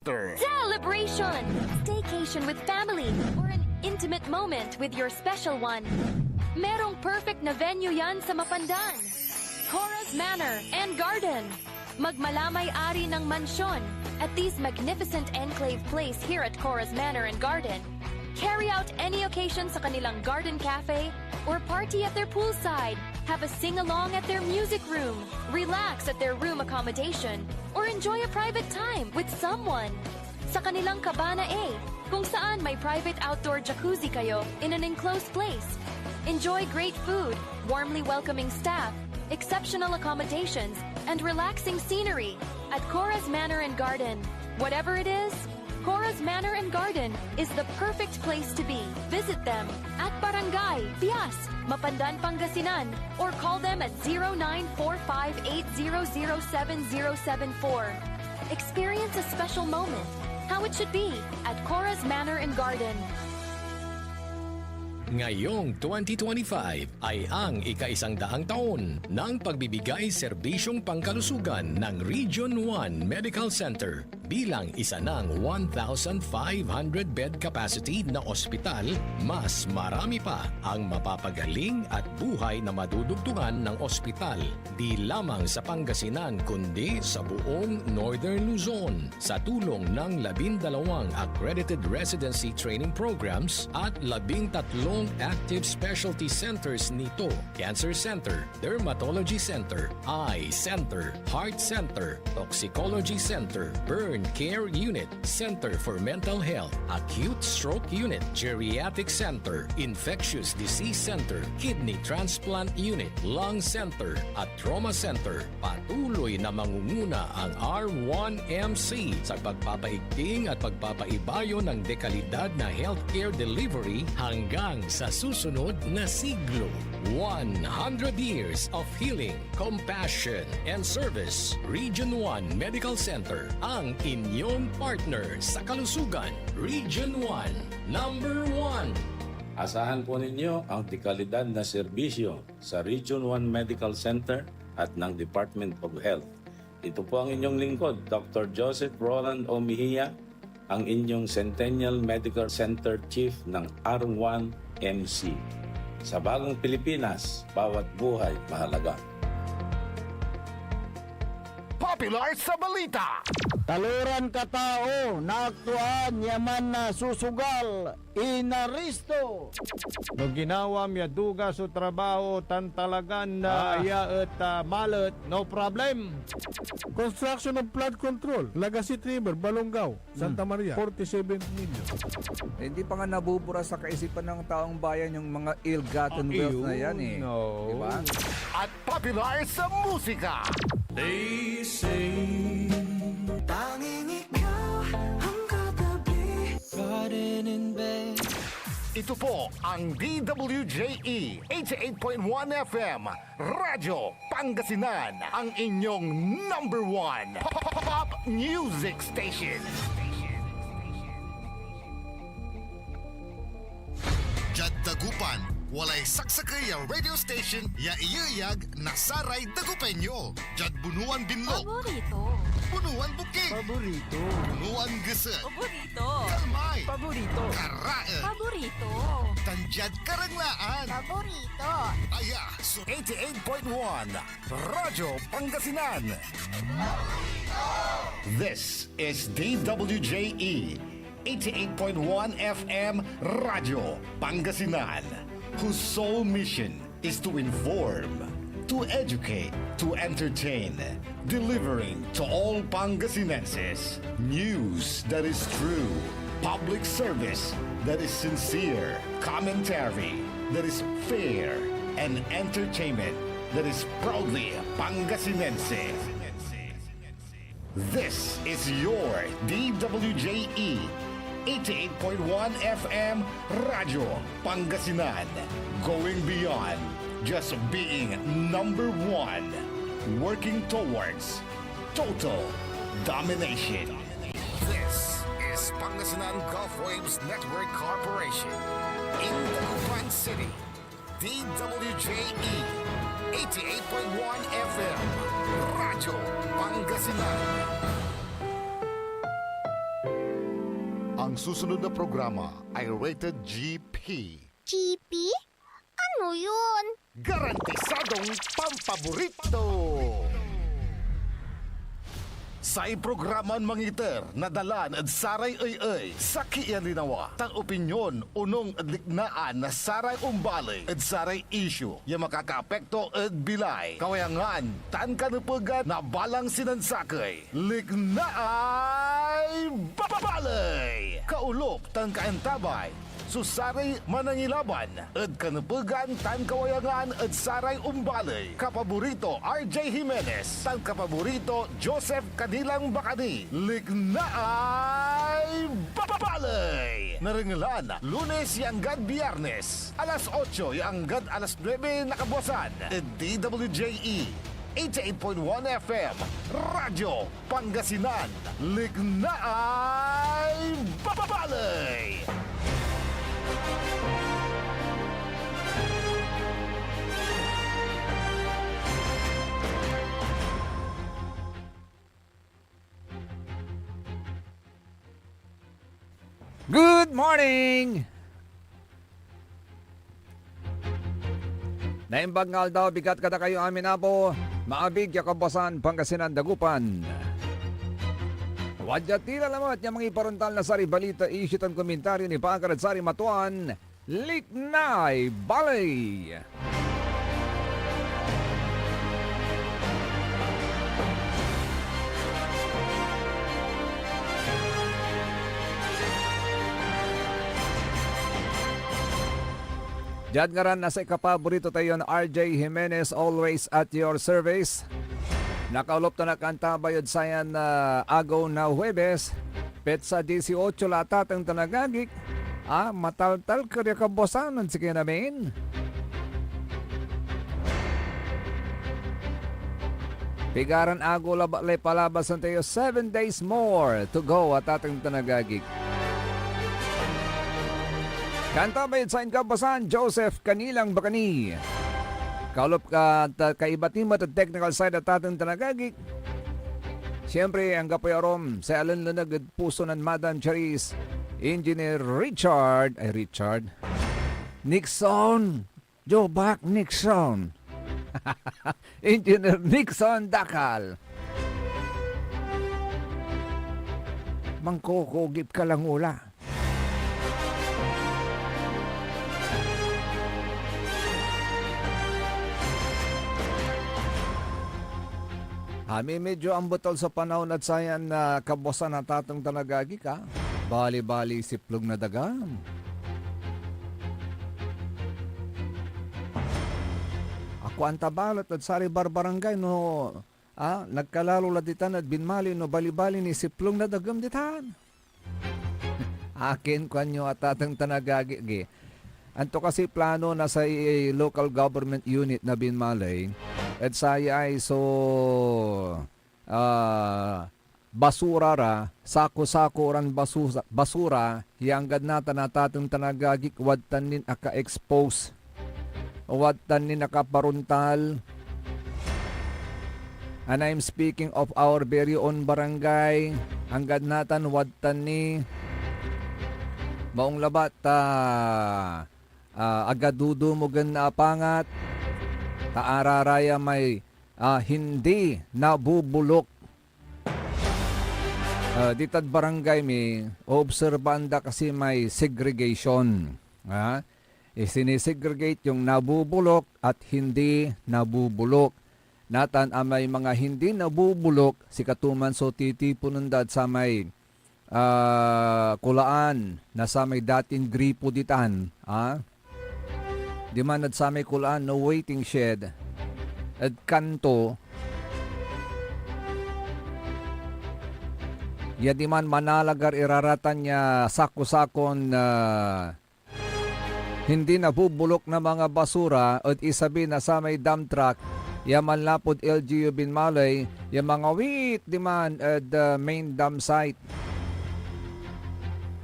Celebration! Staycation with family or an intimate moment with your special one. Merong perfect na venue yan sa Mapandan. Cora's Manor and Garden. Magmalamay-ari ng mansyon at these magnificent enclave place here at Cora's Manor and Garden. Carry out any occasion sa kanilang garden cafe or party at their poolside. Have a sing-along at their music room, relax at their room accommodation, or enjoy a private time with someone. Sa kanilang Cabana A, kung saan may private outdoor jacuzzi kayo in an enclosed place. Enjoy great food, warmly welcoming staff, exceptional accommodations, and relaxing scenery at Cora's Manor and Garden. Whatever it is, Cora's Manor and Garden is the perfect place to be. Visit them at Barangay Pias, Mapandan, Pangasinan, or call them at 0945-800-7074. Experience a special moment, how it should be at Cora's Manor and Garden. Ngayong 2025 ay ang ika-100 taon ng pagbibigay serbisyong pangkalusugan ng Region 1 Medical Center bilang isa ng 1,500-bed capacity na ospital. Mas marami pa ang mapapagaling at buhay na madudugtungan ng ospital di lamang sa Pangasinan kundi sa buong Northern Luzon sa tulong ng 12 accredited residency training programs at 13 active specialty centers nito: Cancer Center, Dermatology Center, Eye Center, Heart Center, Toxicology Center, Burn Care Unit, Center for Mental Health, Acute Stroke Unit, Geriatric Center, Infectious Disease Center, Kidney Transplant Unit, Lung Center, at Trauma Center. Patuloy na mangunguna ang R1MC sa pagpapaigting at pagpapaibayo ng dekalidad na healthcare delivery hanggang sa susunod na siglo. 100 years of healing, compassion, and service. Region 1 Medical Center, ang inyong partner sa kalusugan. Region 1, number 1. Asahan po ninyo ang dekalidad na serbisyo sa Region 1 Medical Center at ng Department of Health. Ito po ang inyong lingkod, Dr. Joseph Roland O. Mejia, ang inyong Centennial Medical Center Chief ng R1MC. Sa bagong Pilipinas, bawat buhay mahalaga. Popular sa balita. Taluran katao na aktuan yaman na susugal inaristo. No ginawa miya duga sa trabaho tan talagan na iya at malet, no problem. Construction of flood control, Lagasit River, Balongaw, Santa Maria, 47 million. Hindi pa nga nabubura sa kaisipan ng taong bayan yung mga ill-gotten wealth na yan eh. No. Diba? At popular sa musika. They say tanging ikaw ang katabi, garden in bed. Ito po ang DWJE 88.1 FM Radyo Pangasinan, ang inyong number 1 pop music station. Jad Dagupan, walay saksakay ang radio station ya iyayag nasaray Dagupenyo. Jad Bunuan Binlog, Paborito. Bunuan Bukid, Paborito. Bunuan Gese, Paborito. Kalmay, Paborito. Karae, Paborito. Tanjad Karanglaan, Paborito. Aya, so 88.1 Radyo Pangasinan. This is DWJE 88.1 FM Radyo Pangasinan, whose sole mission is to inform, to educate, to entertain, delivering to all Pangasinenses news that is true, public service that is sincere, commentary that is fair, and entertainment that is proudly Pangasinense. This is your DWJE 88.1 FM Radyo Pangasinan, going beyond just being number 1, working towards total domination. This is Pangasinan Gulf Waves Network Corporation in Dagupan City, DWJE 88.1 FM Radyo Pangasinan. Ang susunod na programa ay rated GP. GP? Ano yun? Garantisadong pampaborito! Sa programa mangiter, nadalan at saray ay sa kialinawa. Tan opinyon, unong adliknaan na saray umbalay at saray issue. Yung makakaapekto at bilay. Kawayangan, tan kanupugan na balang sinansakay. Liknaay babalay! Kaulop, tan kaentabay. Susaray manangilaban at kanupugan tan kawayangan at saray umbalay. Kapaborito RJ Jimenez, tan kapaborito Joseph Kanilang Bakani. Lignaay babalay. Naringalan, Lunes yanggad Biyernes, alas 8 yanggad alas 9 nakabuasan. At DWJE 88.1 FM Radyo Pangasinan. Lignaay babalay. Good morning! Naimbag nga daw, bigat kada kayo amin apo, maabig yakabasan Pangasinan Dagupan. Wadya tila lamot yung mga iparuntal na sari balita isyutan komentaryo ni Pangkarad Sari Matuan, Liknaay Balay! Diyan nga rin nasa ikapaborito tayo ng RJ Jimenez, always at your service. Nakaulop na nakantabayod sayan na agaw na Huwebes. Petsa 18 latatang tanagagik. Mataltal karya kabosanan sige namin. Pigaran agaw labalay palabasan tayo 7 days more to go at ating tanagagik. Kanta bayad sa inkabasan, Joseph Kanilang Bakani. Kaulop ka at kaibat-imat at technical side at ating tanagagik. Siyempre, ang kapayarom sa alanlanag at puso ng Madam Charis, Engineer Richard Nixon. Joe Back Nixon. Engineer Nixon Dakal. Mangkukugip ka lang ula. Kami medyo ang butol sa panahon at sayan na kabosan na tatong tanagagi ka. Bali-bali siplog na dagam. Ako ang tabalot at sari barbarangay no nagkalalo laditan at binmali no bali-bali ni siplog na dagam ditan. Akin kanyo at tatong tanagagi. Anto kasi plano na sa local government unit na binmalay. At saya ay so basura ra, sako-sako ran basura, hiyanggad nata natatong tanagagik, wad tanin aka-expose, wad tanin nakaparuntal. And I'm speaking of our very own barangay, hanggad natan wad tani, maong labat agadudo mo gan na apangat, taararaya may hindi nabubulok. Ditad barangay may obserbanda kasi may segregation. Sinisegregate yung nabubulok at hindi nabubulok. Natan may mga hindi nabubulok, si katuman so titipunan dad sa may kulaan na sa may dating gripo ditan. Di man at sa may kulaan no waiting shed at kanto ya di man manalagar iraratan niya sako-sakon hindi nabubulok na mga basura at isabi na sa may dump truck ya manlapod LGU Binmalay ya mga wheat di man at main dump site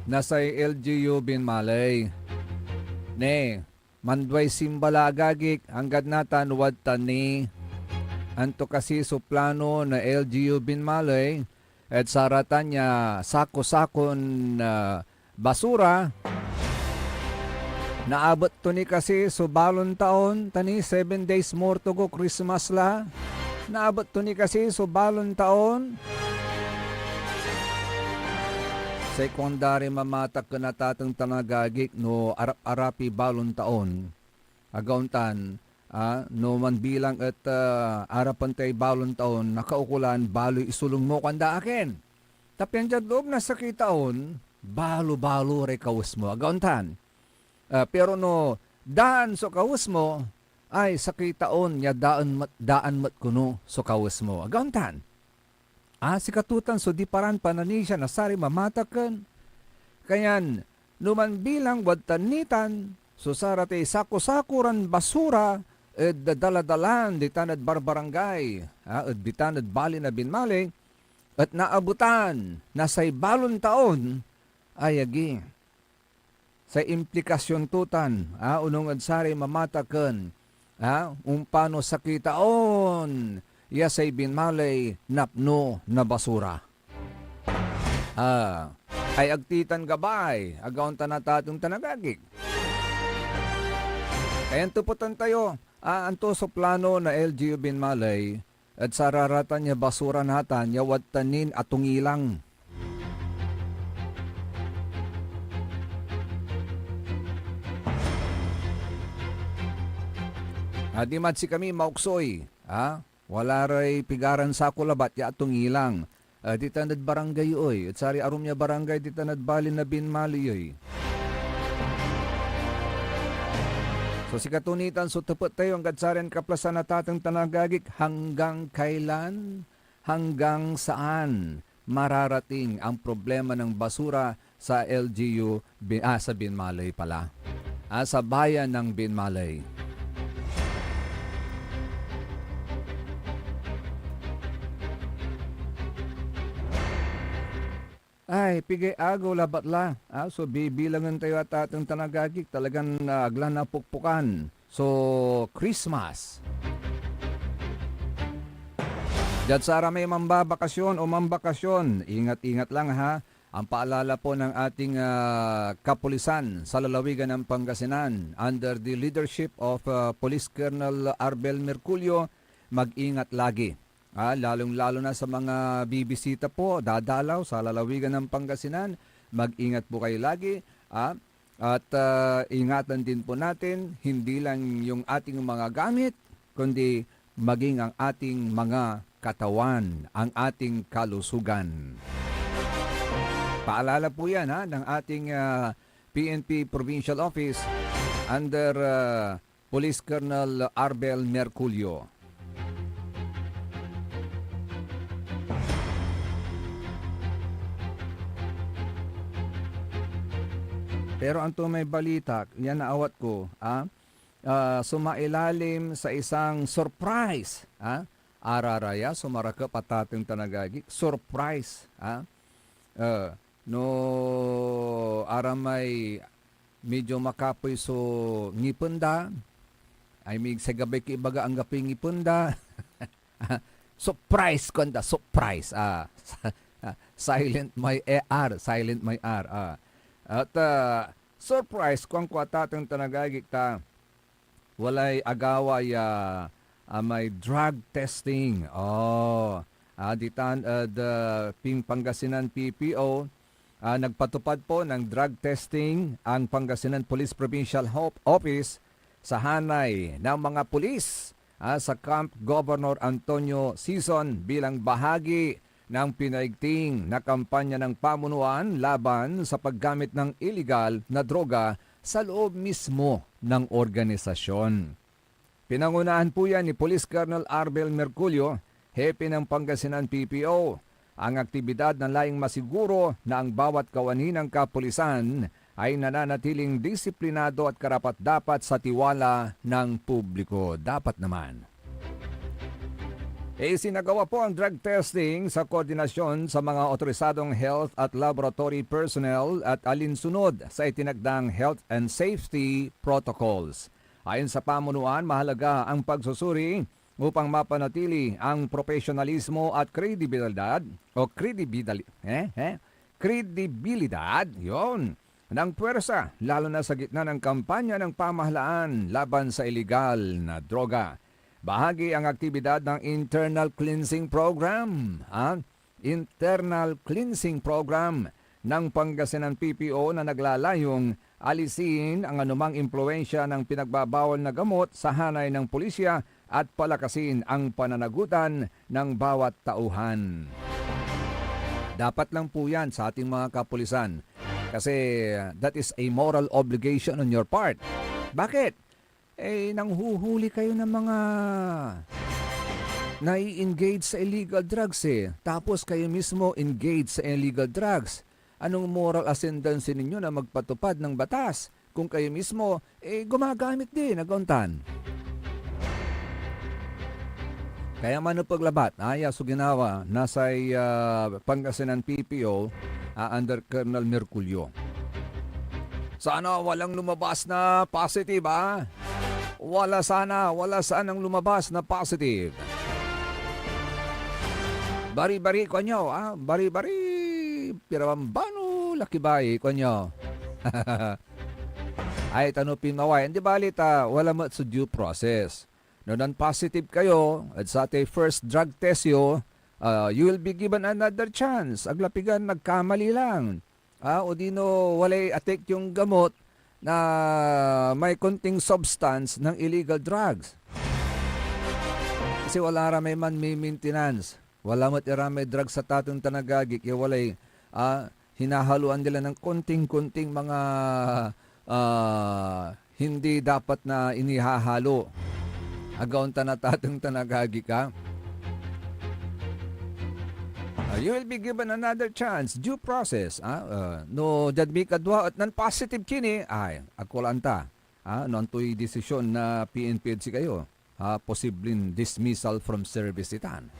nasa LGU Binmalay ne mandway simbala agagik hanggad natan wad tani. Anto kasi so plano na LGU Binmalay at saratan niya sako-sakon basura. Naabot to ni kasi subalon taon, tani 7 days more to go Christmas la. Naabot to ni kasi subalon taon. Secondary mamatak ka na tatang tanagagik no arap-arapi balon taon. Agauntan, no man bilang at arapan tay balon taon, nakaukulan, baloy isulong mo kanda akin. Tapyan dyan loob na sa kitaon, balo-balo re kawas mo. Agauntan. Pero no, daan so kawas mo, ay sa kitaon niya daan mat kuno so kawas mo. Agauntan. Si katutan so di paran pananisya na sari mamatakan. Kanyan, numan bilang wadtanitan, so sarate sako-sakuran basura, dala-dalan di tanad barbarangay, di tanad bali na binmali, at naabutan na say balon taon, ay agi. Sa implikasyon tutan, unong adsari mamatakan, umpano sa kitaon, yasay binmalay napno na basura. Ay agtitan gabay, agauntan na tatong tanagagig. Kayan tuputan tayo, anto sa plano na LGU binmalay, at sararatan niya basura natan, yawad tanin atong ilang. Di mat si kami mauksoy, wala ray pigaran sa kulabat ya atong ilang. Di tanad barangay oy, at sari arum niya barangay di tanad balin na binmali oy. So si katunitan so tepet tayo ang gadsaren kaplasan na tatang tanagagik hanggang kailan, hanggang saan mararating ang problema ng basura sa LGU, sa Binmalay pala, sa bayan ng Binmalay. Ay, pigay agaw labat la. So bibilangan tayo at atong tanagagik talagang aglan na pukpukan. So Christmas. Diyan sa may mambabakasyon o mambakasyon, ingat-ingat lang ha. Ang paalala po ng ating kapulisan sa lalawigan ng Pangasinan under the leadership of Police Colonel Arbel Merculio, mag-ingat lagi. Lalong-lalo na sa mga bibisita po, dadalaw sa lalawigan ng Pangasinan, mag-ingat po kayo lagi. At ingatan din po natin, hindi lang yung ating mga gamit, kundi maging ang ating mga katawan, ang ating kalusugan. Paalala po yan ng ating PNP Provincial Office under Police Colonel Arbel Merculio. Pero ang may balita, yan naawat ko, sumailalim sa isang surprise. Araraya, sumaraka patatong tanagagik, surprise. Aramay medyo makapoy so ngipunda, ay mig sa gabi kibaga ang gapi ngipunda. Surprise konda, surprise. Silent my R. At surprise kung kwatatang tanagagik ta walay agawa ya may drug testing. Ditan Ping Pangasinan PPO nagpatupad po ng drug testing ang Pangasinan Police Provincial Office sa hanay ng mga pulis sa Camp Governor Antonio Sison bilang bahagi ng pinaigting na kampanya ng pamunuan laban sa paggamit ng illegal na droga sa loob mismo ng organisasyon. Pinangunahan po yan ni Police Colonel Arbel Merculio, hepe ng Pangasinan PPO, ang aktibidad na laing masiguro na ang bawat kawani ng kapulisan ay nananatiling disiplinado at karapat-dapat sa tiwala ng publiko. Dapat naman. Sinagawa po ang drug testing sa koordinasyon sa mga otorisadong health at laboratory personnel at alinsunod sa itinagdang health and safety protocols. Ayon sa pamunuan, mahalaga ang pagsusuri upang mapanatili ang profesionalismo at kredibilidad kredibilidad yon ng puwersa, lalo na sa gitna ng kampanya ng pamahalaan laban sa ilegal na droga. Bahagi ang aktibidad ng Internal Cleansing Program. Internal Cleansing Program ng Pangasinan PPO na naglalayong alisin ang anumang impluensya ng pinagbabawal na gamot sa hanay ng pulisya at palakasin ang pananagutan ng bawat tauhan. Dapat lang po yan sa ating mga kapulisan kasi that is a moral obligation on your part. Bakit? Nanghuhuli kayo ng mga nai-engage sa illegal drugs Tapos kayo mismo engage sa illegal drugs. Anong moral ascendancy ninyo na magpatupad ng batas kung kayo mismo gumagamit din naguntan? Kaya mano paglabat, so ginawa, nasa Pangasinan PPO under Colonel Merculio. Sana walang lumabas na positive, Wala sanang lumabas na positive. Bari-bari ko nyo, Bari-bari, pirawambano, lakibay ko nyo. Ay, tanupin maway. Hindi balita, wala mat sa due process. No, non-positive kayo at sa ating first drug test you will be given another chance. Aglapigan, nagkamali lang. O dino, walay atik yung gamot na may konting substance ng illegal drugs. Kasi wala ramay man may maintenance. Wala mat iramay drugs sa tatong tanagagik. Walay hinahaluan nila ng konting-konting mga hindi dapat na inihahalo. Agaw tatong tanagagi ka. You will be given another chance. Due process. No, jadmi kadwa at non-positive kini. Ay, ako lang ta. Non to'y desisyon na PNPD kayo. Posibleng dismissal from service itan.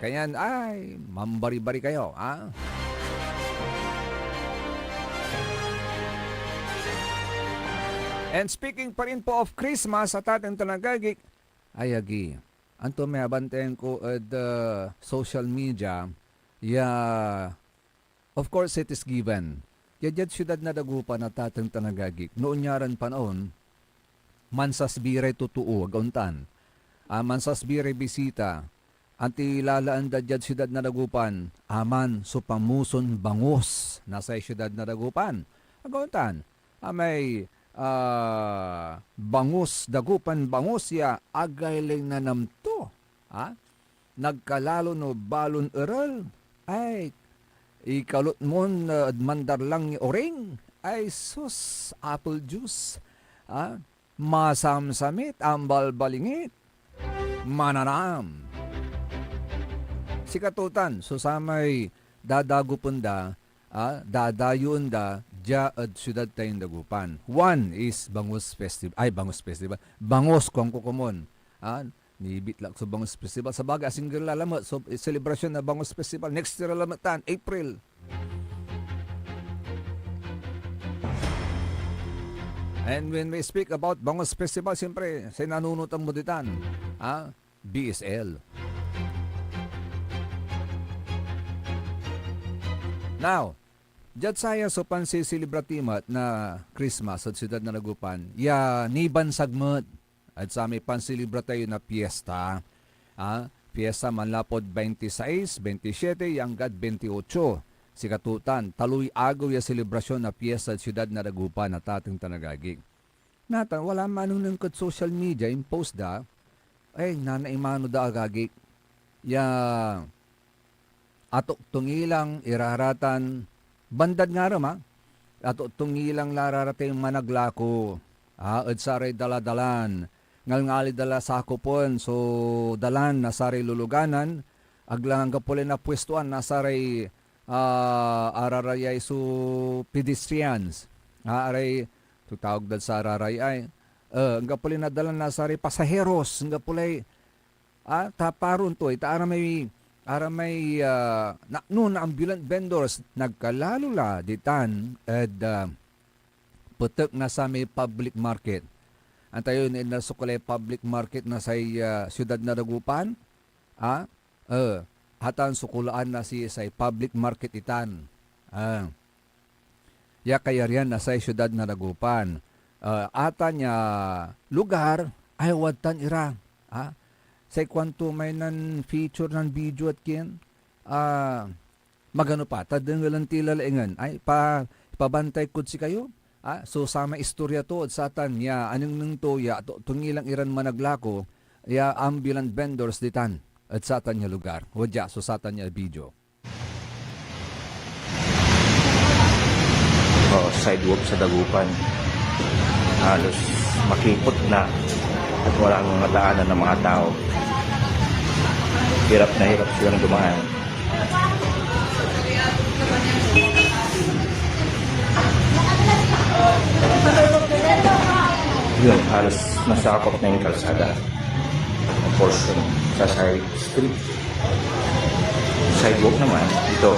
Kaya ay, mambari-bari kayo. And speaking pa rin po of Christmas at ating tanagagik, ayagi, anto may abantayan ko at social media, of course it is given. Yadjad syudad na dagupan at ating tanagagik, noon nyaran panoon, mansas biray tutuo, gauntan, mansas biray bisita, anti lalaan dadyad syudad na dagupan, aman so pamuson bangus, nasa syudad na dagupan, gauntan, may bangus, dagupan bangus ya agayling na namto. Nagkalalo no balon eral. Ay, ikalot mo mandar lang ni oring. Ay, sus, apple juice. Masamsamit, ambal balingit. Mananam. Sikatutan, susamay dadagupunda, dadayun da, Diya at siyudad tayong dagupan. One is Bangus Festival. Bangus Festival. Bangus kung kukumon. Nibitlak sa Bangus Festival. Sa baga, asing lalamat. So, celebration na Bangus Festival. Next year lalamatan, April. And when we speak about Bangus Festival, siyempre, sinanunutan mo ditan. BSL. Now, Diyat saya so pansisilibratimat na Christmas at siyudad na Nagupan, niban sagmat at sa may pansilibratay na piyesta. Piyesta manlapod 26, 27, yanggad 28. Sikatutan, taluy agaw ya selebrasyon na piyesta at siyudad na Nagupan na tating tanagagig. Natan, wala manunang kat social media, impost da, nanaimano da agagig. Atok tungilang iraratan, bandad nga rin, at tungilang lararatay managlako, at saray daladalan, ngalngali dala sakopon, so dalan na saray luluganan, aglang kapulin na pwestuan na saray ararayay so pedestrians, aray, tutawag dal sa ararayay, ang kapulin na dalan na saray pasaheros, ang kapulay, taparon to, aramay noon ambulant vendors nagkalalula ditan at putek na sa may public market. Antayo ni nasukulay public market na sa siyudad na Dagupan. Hatan sukulaan na si sa public market itan. Ya kaya riyan na sa siyudad na Dagupan. Ata niya lugar ay watan ira. Sa kwanto may nan feature nan video at kin. Magano pa, tadeng walang tilalaingan. Ay, pabantay kud si kayo. So sama istorya to at satan ya anong nang to ya tungilang iran managlako ya ambulant vendors ditan at satan niya lugar. Wadya so satan niya video. Sidewalk sa Dagupan. Halos makipot na at walang madaanan ng mga tao. Hirap na hirap silang dumaan. Yun, halos nasakop na yung kalsada. Ang portion sa side street. Sidewalk naman, ito.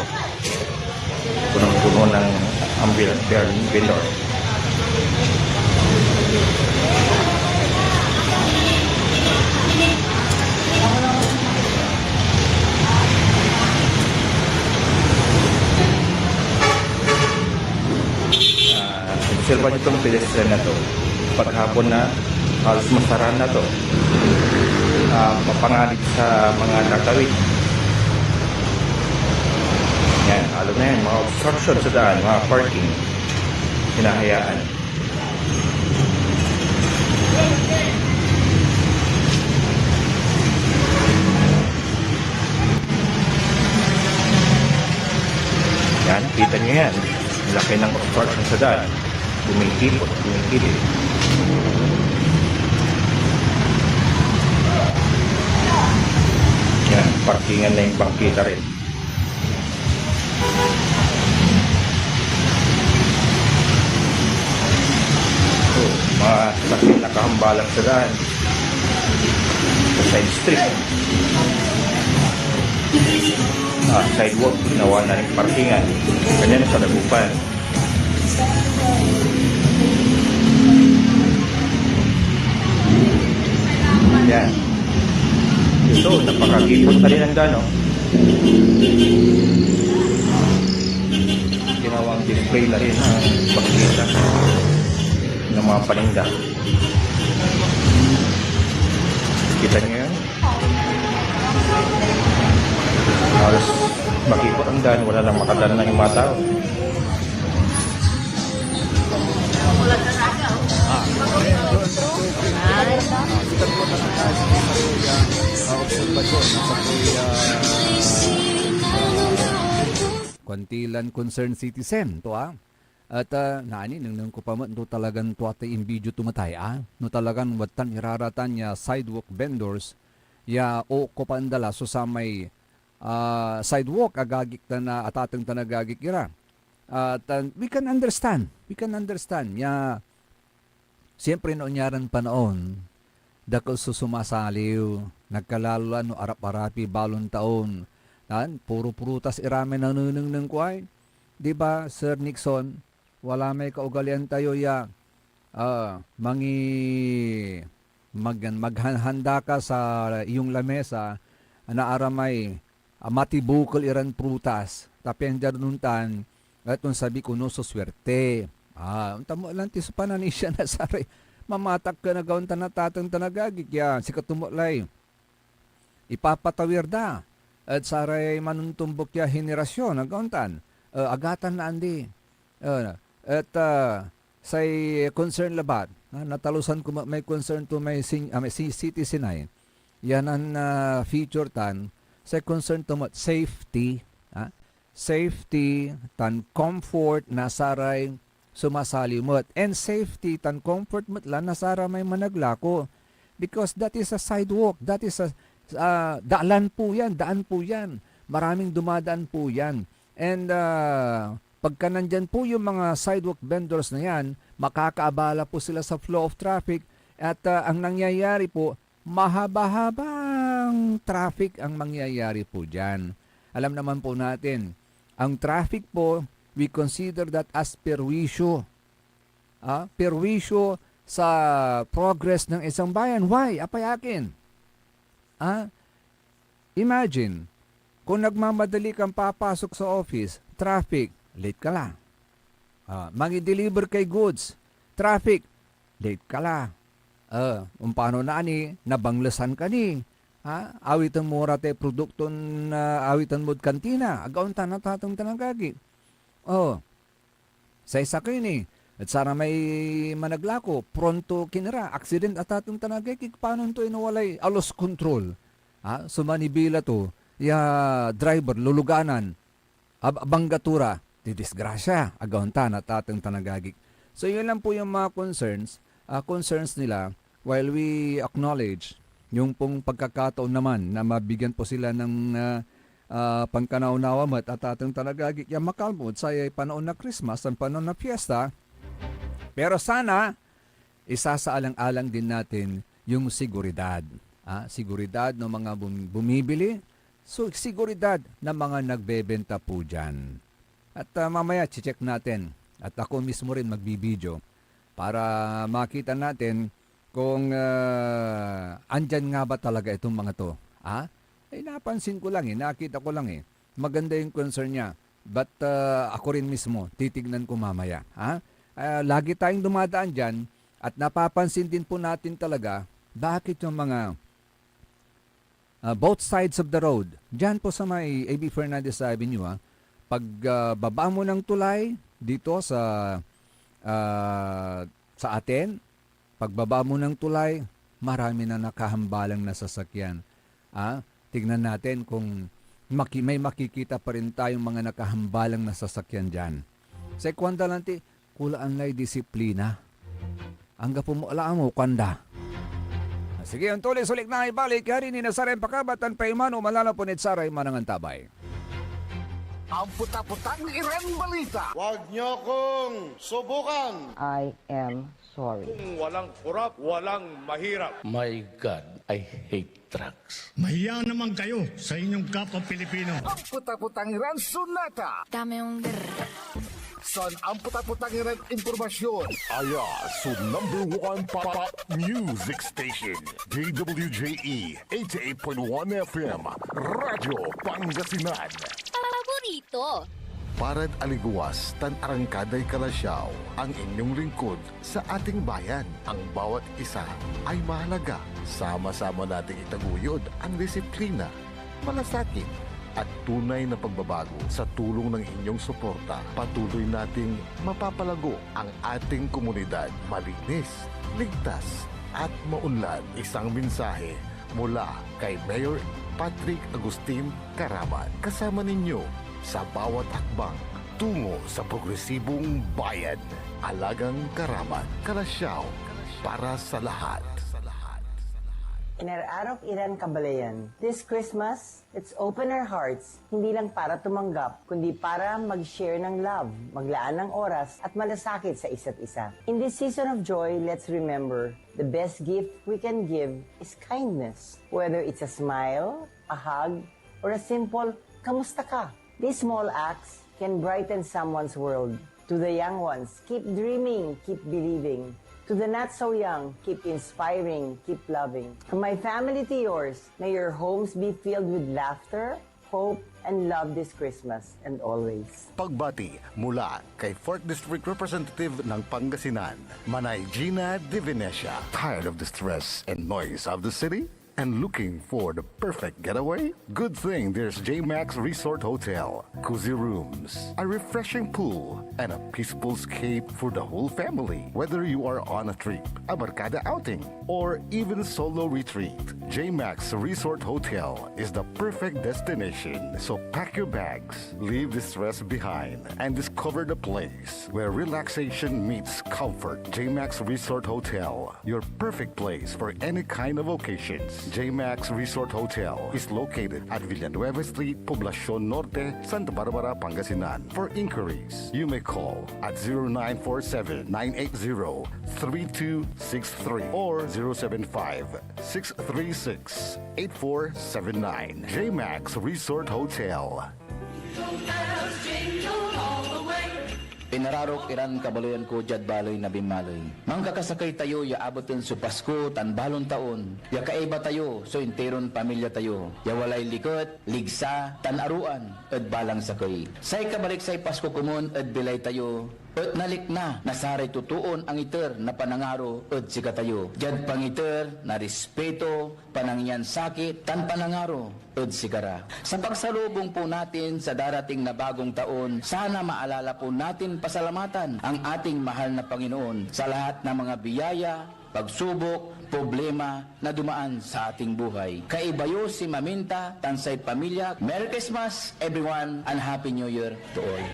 Punong-puno ng ambulant vendor. Observa nyo itong pedestrian na to. Paghapon na, halos masaran na to. Mapangalit sa mga tatawid. Yan, halo na yan. Mga obstruction sa daan, mga parking. Hinahayaan. Yan, kita nyo yan. Laki ng obstruction sa daan. Kumikipot, kumikilid. Yan, parkingan na yung bangkita rin. So, mga sakit nakahambalang sa daan. Sa side street. Sidewalk, ginawa na rin parkingan. Ganyan sa Dagupan. Yan. Ito, napakakipot na rin ang dano. Ginawang display na rin ang bakita ng mga paninda. Kita niyo yan? Halos makipot ang dano, wala lang makadala ng yung mga tao. Kwantilan concerned citizen to at nani nang ko pa man to talagang to ate in video tumatay no talagang watan iraratan niya sidewalk vendors ya o ko pandala so sa may sidewalk agagik na atateng tanagagik ira at we can understand ya siyempre noon yaran panaon dakol susumasaliw nagkalaluan no arap-arapi balon taon puro prutas irame na nunung ng kuay. Di ba, Sir Nixon, wala may kaugalian tayo ya maghanda ka sa iyong lamesa na aramay matibukol iran prutas. Tapi ang jarununtan, at kung sabi ko no, so swerte. Tamo lang ti sa pananisya na sari. Mamatak ka na gawin tanatang tanagagik ya. Sikatumulay. Ipapatawir da. At saray manuntumbok ya henerasyon nagauntan agatan na andi at say concern labat natalusan ko may concern to may citizen ay yan ang feature tan say concern to safety safety tan comfort na saray sumasali mo and safety tan comfort mo lang na saray may managlako because that is a sidewalk, that is a daan po yan. Maraming dumadaan po yan. And pagka nandyan po yung mga sidewalk vendors na yan, makakaabala po sila sa flow of traffic at ang nangyayari po, mahaba-habang traffic ang mangyayari po dyan. Alam naman po natin, ang traffic po, we consider that as perwisyo. Perwisyo sa progress ng isang bayan. Why? Apayakin. Imagine, kung nagmamadali kang papasok sa office, traffic, late ka lang. Mangi-deliver kay goods, traffic, late ka lang. Paano na ani, nabanglasan ka ni. Awitan mo rate produkto na awitan mo kantina. Agaon na tatong tanagagi. Sa isa kayo ni. At sana may managlako, pronto kinira, accident at tatong tanagagi. Paano ito inawalay? Alos control. Sumanibila to. Driver, luluganan. Banggatura. Didisgrasya. Agaon na tatong tanagagi. So yun lang po yung mga concerns nila while we acknowledge yung pong pagkakataon naman na mabigyan po sila ng pangkanaunawa at atatang talagagi makalmod sa panahon na Christmas ang panahon na fiesta. Pero sana isasaalang-alang din natin yung seguridad. Seguridad ng mga bumibili, so seguridad ng mga nagbebenta po dyan. At mamaya check natin at ako mismo rin magbibideo para makita natin kung andyan nga ba talaga itong mga to. Napansin ko lang nakita ko lang maganda yung concern niya. But ako rin mismo, titignan ko mamaya. Lagi tayong dumadaan dyan at napapansin din po natin talaga bakit yung mga both sides of the road, dyan po sa may A.B. Fernandez Avenue, pag baba mo ng tulay dito sa atin, pagbaba mo ng tulay, marami na nakahambalang na sasakyan. Tignan natin kung may makikita pa rin tayong mga nakahambalang na sasakyan dyan. Sa kwanda lang kulaan lay disiplina. Angga po mo alam mo, kwanda. Sige, ang tuloy-sulik na ibalik, hari ni Nasaray Pakabatan pa imano malalapunit saray manangantabay. Ang puta-putang Iren Balita. Huwag niyo kong subukan. I am sorry. Kung walang kurap, walang mahirap. My God, I hate drugs. Mahiya naman kayo sa inyong kapwa Pilipino. Ang puta-putang Iren Sunata. Dame yung Son ang puta-putang Iren Impormasyon. So #1 pop music station. DWJE 88.1 FM. Radyo Pangasinan. Paborito. Parad aliguas, tan arangkaday kalasyaw, ang inyong lingkod sa ating bayan. Ang bawat isa ay mahalaga. Sama-sama nating itaguyod ang disiplina, malasakit, at tunay na pagbabago. Sa tulong ng inyong suporta, patuloy nating mapapalago ang ating komunidad. Malinis, ligtas, at maunlad. Isang mensahe mula kay Mayor Patrick Agustin Caraman. Kasama ninyo sa bawat hakbang tungo sa progresibong bayan. Alagang Caraman, Kalasyaw, para sa lahat. Inaraarok Iran Kabalayan. This Christmas, let's open our hearts, hindi lang para tumanggap, kundi para mag-share ng love, maglaan ng oras, at malasakit sa isa't isa. In this season of joy, let's remember, the best gift we can give is kindness. Whether it's a smile, a hug, or a simple, kamusta ka? These small acts can brighten someone's world. To the young ones, keep dreaming, keep believing. To the not so young, keep inspiring, keep loving. From my family to yours, may your homes be filled with laughter, hope, and love this Christmas and always. Pagbati mula kay 4th District Representative ng Pangasinan, Manay Gina De Venecia. Tired of the stress and noise of the city? And looking for the perfect getaway? Good thing there's J-Max Resort Hotel. Cozy rooms, a refreshing pool, and a peaceful escape for the whole family. Whether you are on a trip, a barkada outing, or even solo retreat, J-Max Resort Hotel is the perfect destination. So pack your bags, leave the stress behind, and discover the place where relaxation meets comfort. J-Max Resort Hotel, your perfect place for any kind of occasions. J-Max Resort Hotel is located at Villanueva Street, Poblacion Norte, Santa Barbara, Pangasinan. For inquiries, you may call at 0947-980-3263 or 075-636-8479. J-Max Resort Hotel. Nangararok iran kabaluyan ko jad baloy na bimaloy. Mangkakasakay tayo ya abutin su Pasko tan balon taon. Ya kaiba tayo so interon pamilya tayo. Ya walay likot, ligsa, tan aruan ed balang sakay. Say kabalik say Pasko kumon ed bilay tayo. At nalik na, nasaray tutuon ang iter na panangaro at sika tayo. Jad pangiter na respeto, panangyan sakit, tan panangaro at sikara. Sa pagsalubong po natin sa darating na bagong taon, sana maalala po natin pasalamatan ang ating mahal na Panginoon sa lahat ng mga biyaya, pagsubok, problema na dumaan sa ating buhay. Kaibayo si Maminta, Tansay Pamilya. Merry Christmas everyone and Happy New Year to all.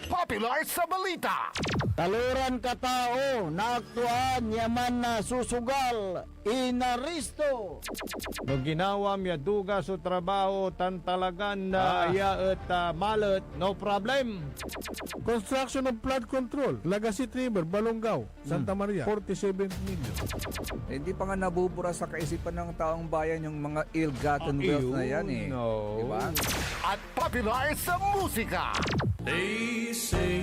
Popular sa balita. Taluran katao, naaktuan yaman na susugal, inaristo. No ginawa miya duga sa trabaho tan talagan na iya at malat, no problem. Construction of flood control, Lagasit River, Balongaw, Santa Maria, 47 million. Hindi pa nga nabubura sa kaisipan ng taong bayan yung mga ill-gotten wealth na yan eh. No. Diba? At popular sa musika. They say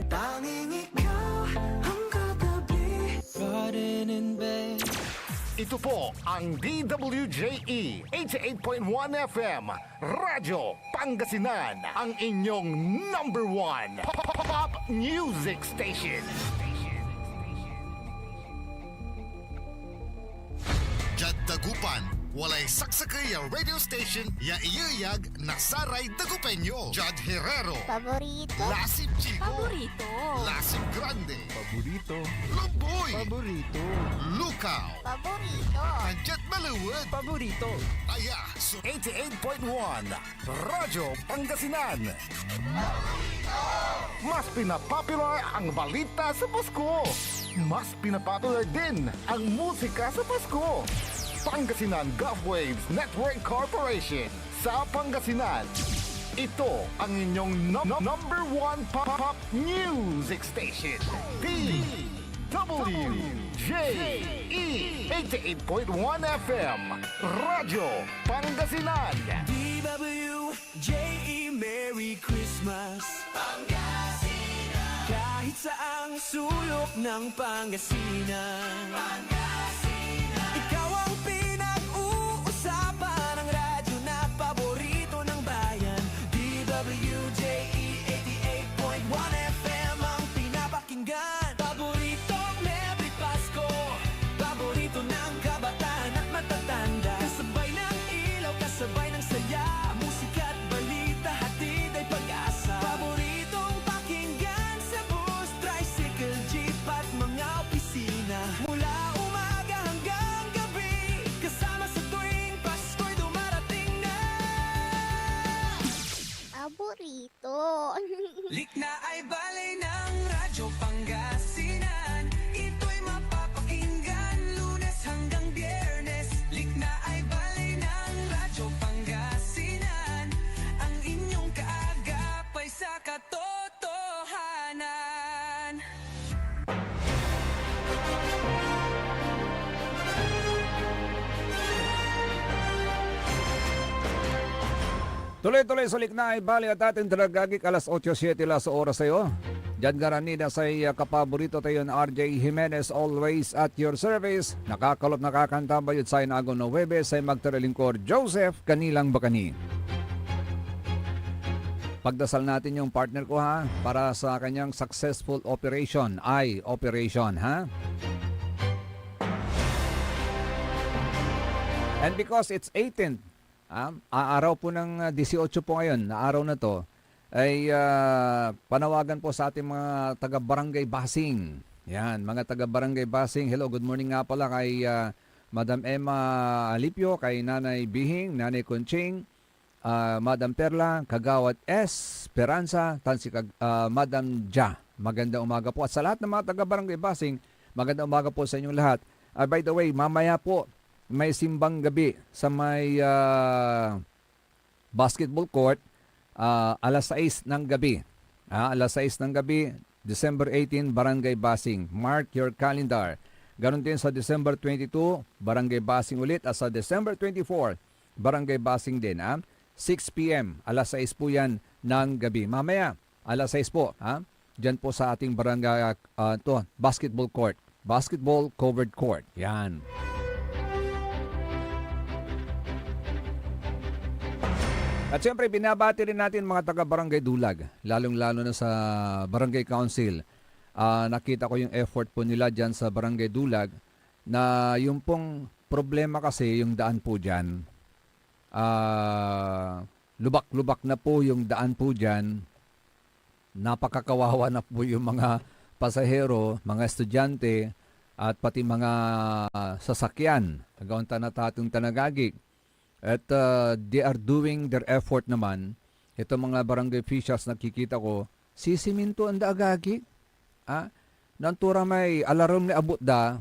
tanging ikaw ang katabi, garden in bed. Ito po ang DWJE 88.1 FM Radyo Pangasinan, ang inyong number one pop music station. Jad Dagupan, walay saksakay ya radio station ya iyayag nasaray Dagupeño. Jad Herrero, Paborito? Lasip Chico, Paborito. Lasip Grande, Paborito. Lumboy, Paborito. Lukaw, Paborito? Jet Maluwad, Paborito. Aya, 88.1 Radyo Pangasinan. Mas pinapopular ang balita sa Pasko. Mas pinapopular din ang musika sa Pasko. Pangasinan Golfwaves Network Corporation sa Pangasinan. Ito ang inyong number one pop music station. DWJE 88.1 FM Radyo Pangasinan. DWJE, Merry Christmas Pangasinan. Kahit saang sulok ng Pangasinan, ikaw ang pinag-uusapan ng radyo na paborito ng bayan. DWJE 88.1 FM ang pinapakinggan. Paboritong Merry Pasko, paborito ng kabataan at matatanda. Kasabay ng ilaw, kasabay ng saya, musika at balita, hatid ay pag-asa. Paboritong pakinggan sa bus, tricycle, jeep at mga opisina. Mula umaga hanggang gabi, kasama sa tuwing Pasko'y dumarating na. Paborito? Likna ay balay ng Radyo Pangasinan. Ito'y mapapakinggan Lunes hanggang Biyernes. Likna ay balay ng Radyo Pangasinan. Ang inyong kaagapay sa katotohanan. Tuloy-tuloy sa likna ay bali at ating talagagik alas 8:07 la sa oras sa'yo. Diyan garanida sa kapaborito tayo na RJ Jimenez, always at your service. Nakakalop nakakanta ba yun sa inago 9 sa magtaralingkor Joseph Kanilang Bakani. Pagdasal natin yung partner ko ha para sa kanyang successful operation ha. And because it's 18th, araw po ng 18 po ngayon, na araw na to, ay panawagan po sa ating mga taga-barangay Basing. Yan, mga taga-barangay Basing. Hello, good morning nga pala kay Madam Emma Alipio, kay Nanay Bihing, Nanay Conching, Madam Perla, Kagawad S, Esperanza, Madam Ja. Magandang umaga po. At sa lahat ng mga taga-barangay Basing, magandang umaga po sa inyong lahat. By the way, mamaya po, may simbang gabi sa may basketball court alas 6 ng gabi. Alas 6 ng gabi, December 18, Barangay Basing. Mark your calendar. Ganon din sa December 22, Barangay Basing ulit. At sa December 24, Barangay Basing din. 6 p.m. Alas 6 po yan ng gabi. Mamaya, alas 6 po. Ha? Diyan po sa ating barangay basketball court. Basketball covered court. Yan. At siyempre, binabati rin natin mga taga-barangay Dulag, lalong-lalo na sa barangay council. Nakita ko yung effort po nila dyan sa barangay Dulag na yung pong problema kasi yung daan po dyan. Lubak-lubak na po yung daan po dyan. Napakakawawa na po yung mga pasahero, mga estudyante, at pati mga sasakyan. Tagaunta na tatong tanagagig. At they are doing their effort naman. Ito mga barangay officials nakikita ko, sisiminto ang daagagi. Nantura may alarom ni abot da.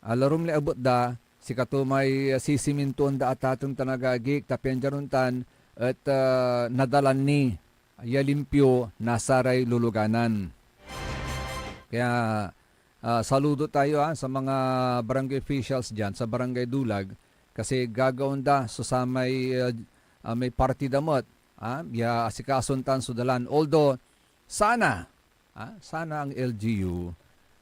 Alarom ni abot da. Si kato may sisiminto ang da atatong tanagagig. Tapian jaruntan at nadalan ni yalimpyo nasaray luluganan. Kaya saludo tayo sa mga barangay officials dyan sa barangay Dulag. Kasi gagawin da so sa may party damot, ya asikasuntan sudalan. Although sana ang LGU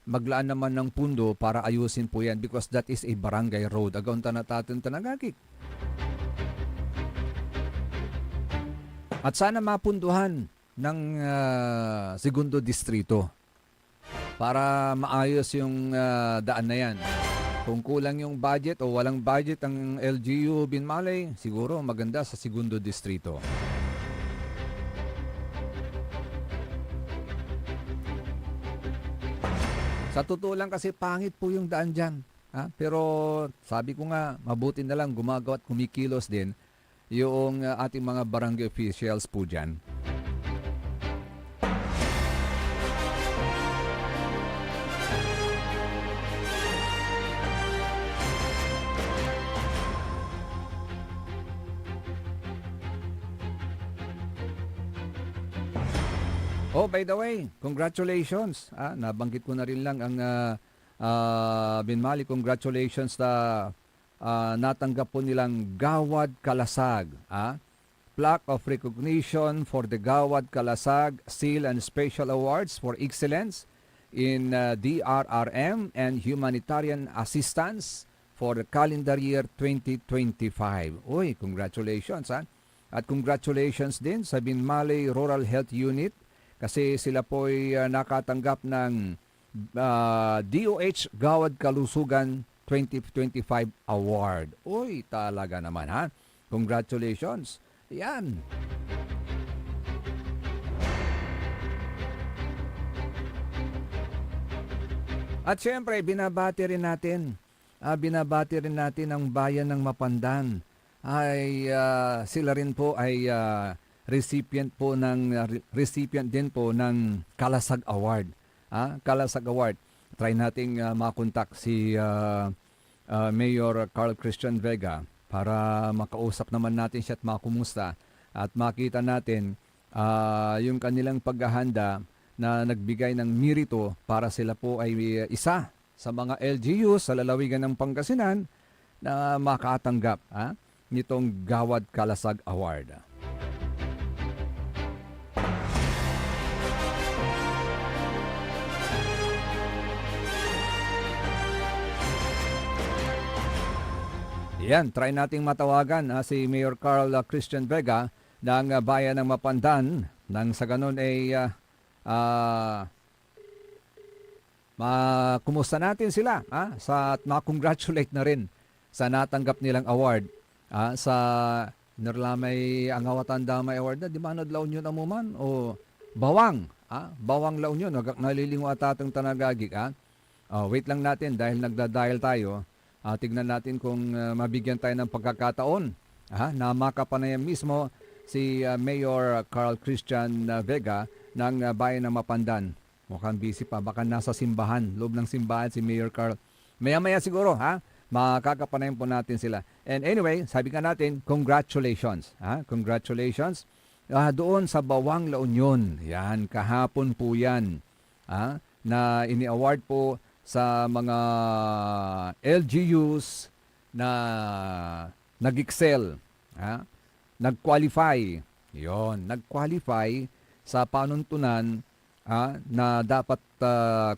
maglaan naman ng pundo para ayusin po yan because that is a barangay road. Agaw na natin tanagagik. At sana mapunduhan ng segundo distrito para maayos yung daan na yan. Kung kulang yung budget o walang budget ang LGU Binmalay, siguro maganda sa segundo distrito. Sa totoo lang kasi pangit po yung daan dyan. Pero sabi ko nga, mabuti na lang gumagawa at kumikilos din yung ating mga barangay officials po dyan. Oh, by the way, congratulations. Nabanggit ko na rin lang ang Binmali. Congratulations na natanggap po nilang Gawad Kalasag. Plaque of Recognition for the Gawad Kalasag Seal and Special Awards for Excellence in DRRM and Humanitarian Assistance for the calendar year 2025. Uy, congratulations. At congratulations din sa Binmali Rural Health Unit kasi sila po'y nakatanggap ng DOH Gawad Kalusugan 2025 Award. Uy, talaga naman Congratulations. Yan. At syempre, binabati rin natin ang bayan ng Mapandan. Sila rin po ay recipient din po ng Kalasag Award. Kalasag Award. Try nating makontak si Mayor Carl Christian Vega para makausap naman natin siya at makumusta at makita natin yung kanilang paghahanda na nagbigay ng mirito para sila po ay isa sa mga LGU sa lalawigan ng Pangasinan na makatanggap nitong Gawad Kalasag Award. Yan, try nating matawagan si Mayor Carl Christian Vega ng bayan ng Mapandan nang sa ganun ay kumusta natin sila at ma-congratulate na rin sa natanggap nilang award sa Nerlamay Angawatan Damay Award na di ba nadlaon yun amuman o bawang bawang laon yun nalilingo at atong tanagagik wait lang natin dahil nagda-dial tayo. Tignan natin kung mabigyan tayo ng pagkakataon na makapanayam mismo si Mayor Carl Christian Vega ng bayan ng Mapandan. Mukhang busy pa, baka nasa simbahan, loob ng simbahan si Mayor Carl. Maya-maya siguro, makakapanayam po natin sila. And anyway, sabi ka natin, congratulations. Congratulations doon sa Bawang La Union. Yan, kahapon po yan. Na ini-award po sa mga LGUs na nag-excel nag-qualify. Yon, nag-qualify sa panuntunan na dapat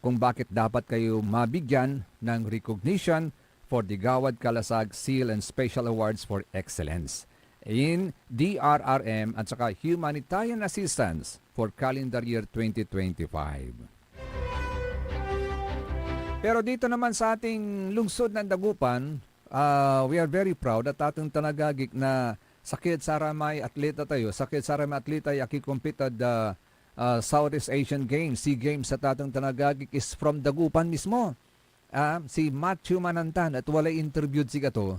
kung bakit dapat kayo mabigyan ng recognition for the Gawad Kalasag Seal and Special Awards for Excellence in DRRM at saka Humanitarian Assistance for calendar year 2025. Pero dito naman sa ating lungsod ng Dagupan, we are very proud at ating tanagagik na sakit saramay atleta tayo. Sakit saramay atleta yaki competed Southeast Asian Games, SEA Games sa tatang tanagagik is from Dagupan mismo. Si Matthew Manantan at walay interviewed si kato.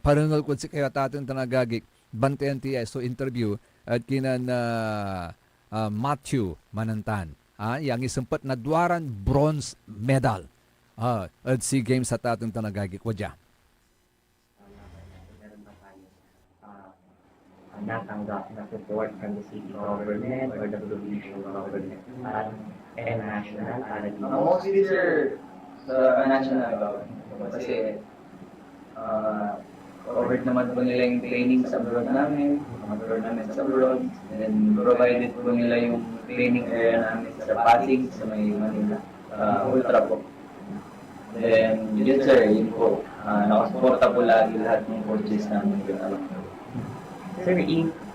Parangal ko si kaya tatang tanagagik bantayan tiya so interview at kinan Matthew Manantan. Yang isempat na duaran bronze medal at SEA Games sa tatang tanagagik ko dyan. Natanggap na support from the city government or the provincial government and national para dito? Mostly sir, sa national government. Kasi covered naman po nila yung training sa abroad namin, mga tournaments sa abroad, and then provided po nila yung training area namin sa Pasig, sa may Manila, Ultra po. Then, yun sir, yun po. Nakasuporta po lagi lahat ng coaches namin yun. Sir,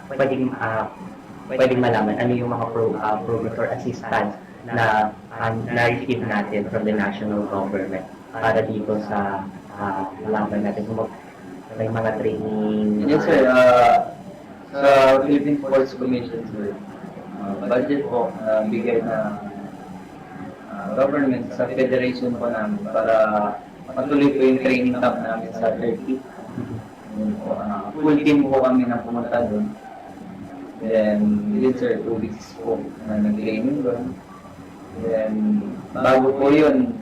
pwedeng malaman ano yung mga programs or assistance na na-receive natin from the national government para dito sa laban natin. May mga training. Yes sir, sa Philippine Sports Commission sir, budget po bigay na government sa federation po namin para matuloy po yung training camp namin sa Turkey. Full team po kami na pumunta doon. Then, yun sir, 2 weeks po na nag-training doon. Then, bago po yun,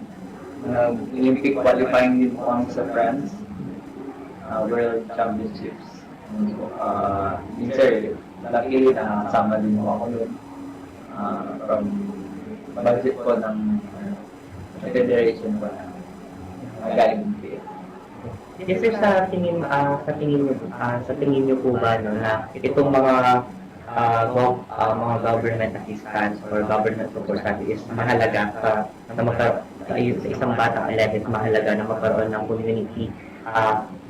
Olympic qualifying din po kami sa France. World Championships. Yun sir, luckily nakasama din po ako doon. From budget po ng federation po na galing po. Yes sir, sa tingin niyo po ba no, na itong mga government assistance or government support is mahalaga na sa isang batang 11 mahalaga na magkaroon ng community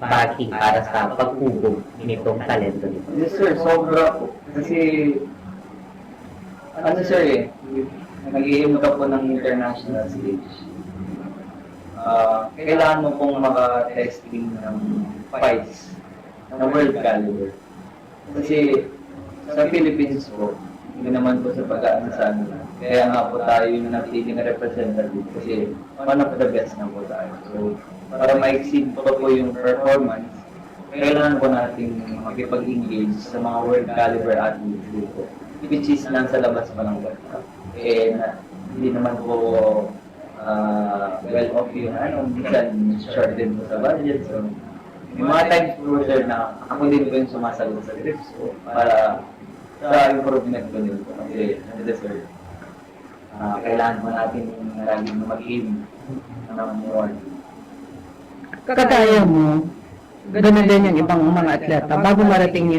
backing para sa pag-ubog nitong talento nito? Yes sir, sobra po. Kasi ano sir nag-i-aim ka po ng international stage. Kailangan mo pong maka-testing ng fights na world caliber. Kasi sa Philippines po, hindi naman po sa pag-aano sa amin. Kaya nga po tayo yung napili na representative kasi one of the best na po tayo. So, para ma-exceed po yung performance, kailangan po natin makipag-engage sa mga world caliber athletes dito. Which is nasa labas pa ng World Cup. Hindi naman po well off yun, minsan short din po sa budget. So, may mga times po sir na ako din po yung sumasagot sa trips ko para sa improvement ko din po. Kasi, sir, kailangan po natin laging mag-aim ng more. Kagaya mo, gano'n din yung ibang mga atleta. Bago marating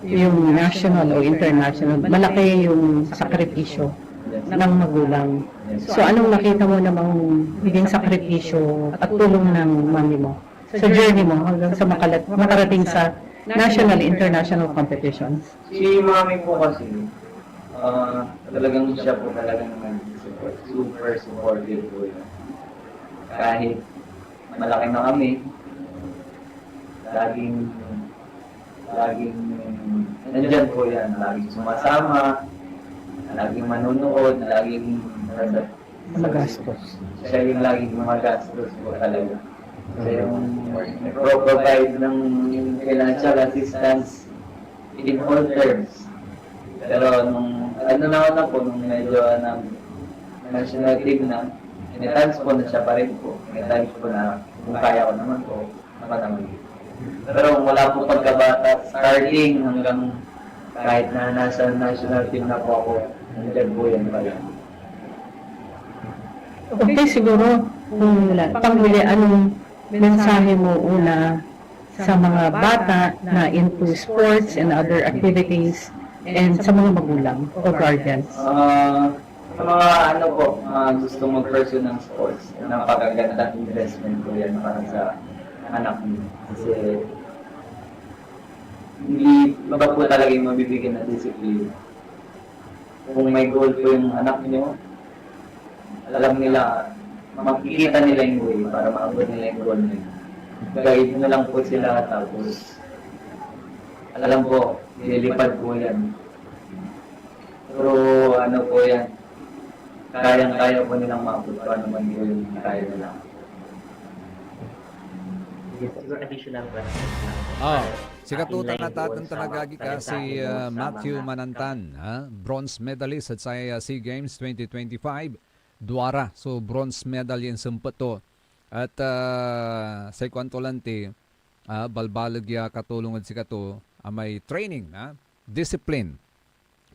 yung national o international, malaki yung sakripisyo ng magulang. So anong nakita mo namang biging sakripisyo at tulong ng mami mo sa journey mo hanggang sa makarating sa national, international competitions? Si mami po kasi, talagang siya po talagang nag-support. Super supportive po yun. Kahit malaki na kami, laging nandyan po yan. Laging sumasama, laging manunood, laging magastos. Siya yung laging magastos po talaga. Siya yung nag-provide ng financial assistance in all terms. Pero nung nung medyo national team na, may times po na siya pa rin po. May times po na kung kaya ko naman po, naman. Pero wala po pagkabata, starting hanggang kahit na nasa national team na po ako, nandiyan po yan pala. Okay, siguro, panghuli, anong mensahe mo una sa mga bata na into sports and other activities and sa mga magulang o guardians? Sa mga ano po, gusto mag-pursue ng sports, napakagandang investment po yan para sa anak niyo. Kasi hindi iba po talaga yung mabibigyan na discipline. Kung may goal po yung anak niyo, alam nila, makikita nila yung way para maabot nila yung goal nila. Guide na lang po sila, tapos alam po, nililipad po yan. Pero ano po yan, kayang-kaya po nilang maabot kung ano man yung kaya nila. Additional question. Si katutan na tatang tanagagi ka si Matthew Manantan, bronze medalist at sa SEA Games 2025, Duara. So bronze medal yan sempet to. At sa kwantolanti, balbalag ya katulungan si kato, may training, discipline.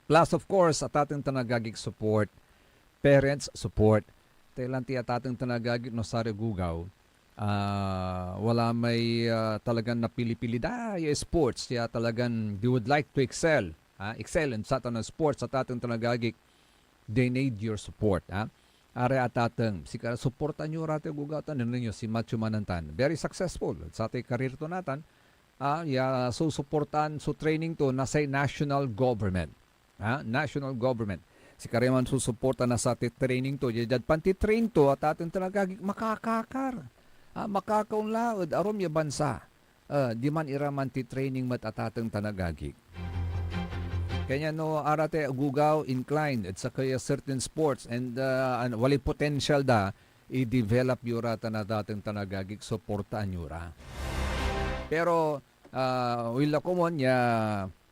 Plus of course, at ating tanagagig support, parents support. Tailanti at ating tanagagig no sari gugaw. Wala may talagang napili-pili yung sports kaya talagang they would like to excel in sa tanong sports at ating tanagagik, they need your support. Are at ating supportan nyo rati gugatan ninyo si Matthew Manantan, very successful sa ating karir to natin. So supportan so training to na sa national government, national government si Kareman susuportan na sa ating training to jad panti-train to at ating tanagagik makakakar. Makakaunlaod arom ya bansa. Di man iraman ti training mat atateng tanagagik. Kanya no arate gugaw inclined at sa kaya certain sports and wali potential da i-develop yura tanateng tanagagik suportaan yura. Pero wala ko mon ya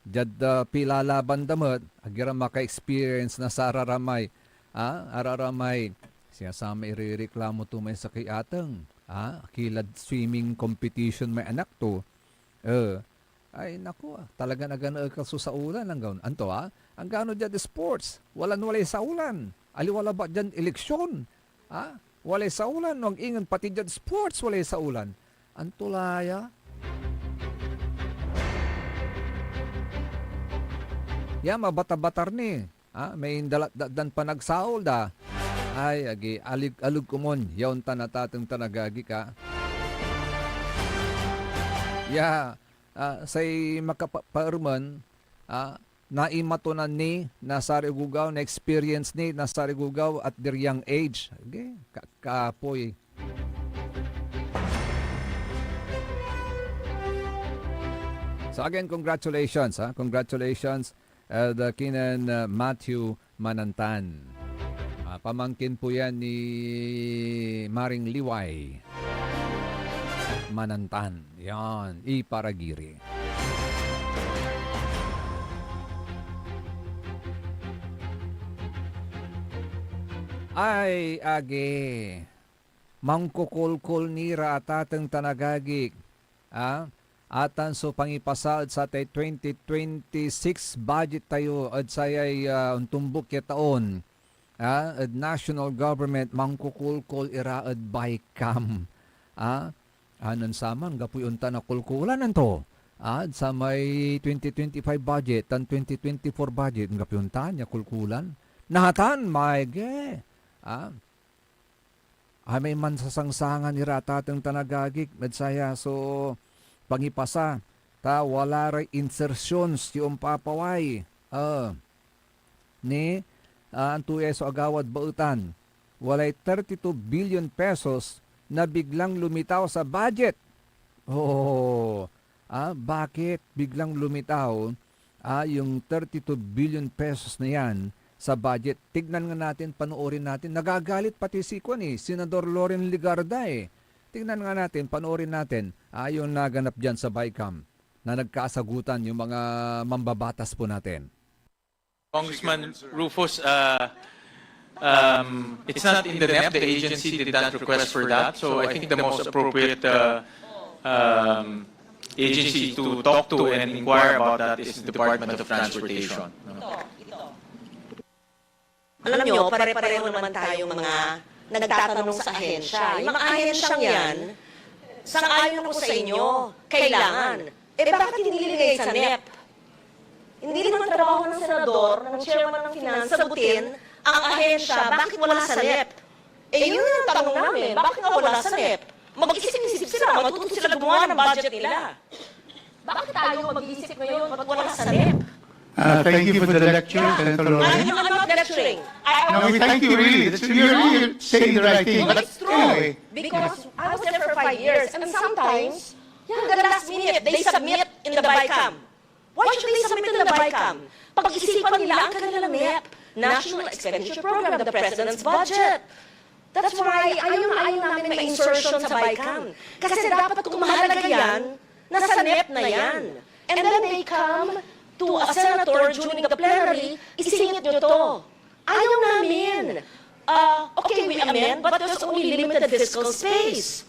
jad pilalaban damat agira maka-experience na sa araramay. Araramay siya sama irereklamo to may sakay ateng. Kilad swimming competition may anak to. Ay naku, talaga nagana ka sa ulan ang gaon. Anto ang gano dyan sports. Walay sa ulan. Aliwala ba dyan eleksyon? Walay sa ulan. Huwag ingan pati dyan sports walay sa ulan. Anto laya. Mabata-batar ni. May dalat-dan pa nagsaol da. Ay, agi, alug kumon, yaon tanatatang tanagagi ka. Say makaparuman, naimatunan ni nasari gugaw, na experience ni nasari gugaw at their young age. Okay, kapoy. So again, congratulations, congratulations, the kinan Matthew Manantan. Pamangkin po yan ni Maring Liway Manantan. Yan, Iparagiri. Ay, age. Mangkukulkul nira at atang tanagagik. Atan so pangipasal sa tay 2026 budget tayo at sayay tumbok ya taon. Ad national government mangkukulkol iraad by cam. Anan saman gapuyunta na kulkulan nanto. Sa may 2025 budget tan 2024 budget gapuyunta nya kulkulan. Nahatan maige. May man sasangsangan iratateng tanagagik medsaya so pangipasa ta wala ray insertions yung papaway. Ni ang 2 ESO agawad bautan, walay 32 billion pesos na biglang lumitaw sa budget. Bakit biglang lumitaw yung 32 billion pesos na yan sa budget? Tignan nga natin, panoorin natin. Nagagalit pati si Senador Loren Ligarda Tignan nga natin, panoorin natin yung naganap dyan sa BICAM na nagkasagutan yung mga mambabatas po natin. Congressman Rufus, it's not in the NEP. The agency did not request for that. So I think the most appropriate agency to talk to and inquire about that is the Department of Transportation. Alam nyo, pare-pareho naman tayong mga nagtatanong sa ahensya. Yung mga ahensyang yan, sang-ayon ako sa inyo. Kailangan. Bakit hindi nilagay sa NEP? Hindi naman trabaho ng senador, ng chairman ng finance, sagutin ang ahensya, bakit wala sa NEP? Yun ang tanong namin, bakit nga wala sa NEP? Mag-isip-isip sila, matuto sila gumawa ng budget nila. Bakit tayo mag-iisip ngayon, ba't wala sa NEP? Thank you for the lecture, Senator Lauren. I'm not lecturing. No, we thank you really. You're really saying the right thing. But But it's true. anyway, Because I was there for 5 years, and sometimes, the last minute, they submit in the BICAM. Why should they submit in the BICAM? Pag-isipan nila ang kanilang NEP, National Expenditure Program, the President's Budget. That's why ayaw na ayaw namin may insertion sa BICAM. Kasi dapat kung mahalaga yan, nasa NEP na yan. And then they come to a senator during the plenary, isingit nyo to. Ayaw namin. Okay, we amend, but there's only limited fiscal space.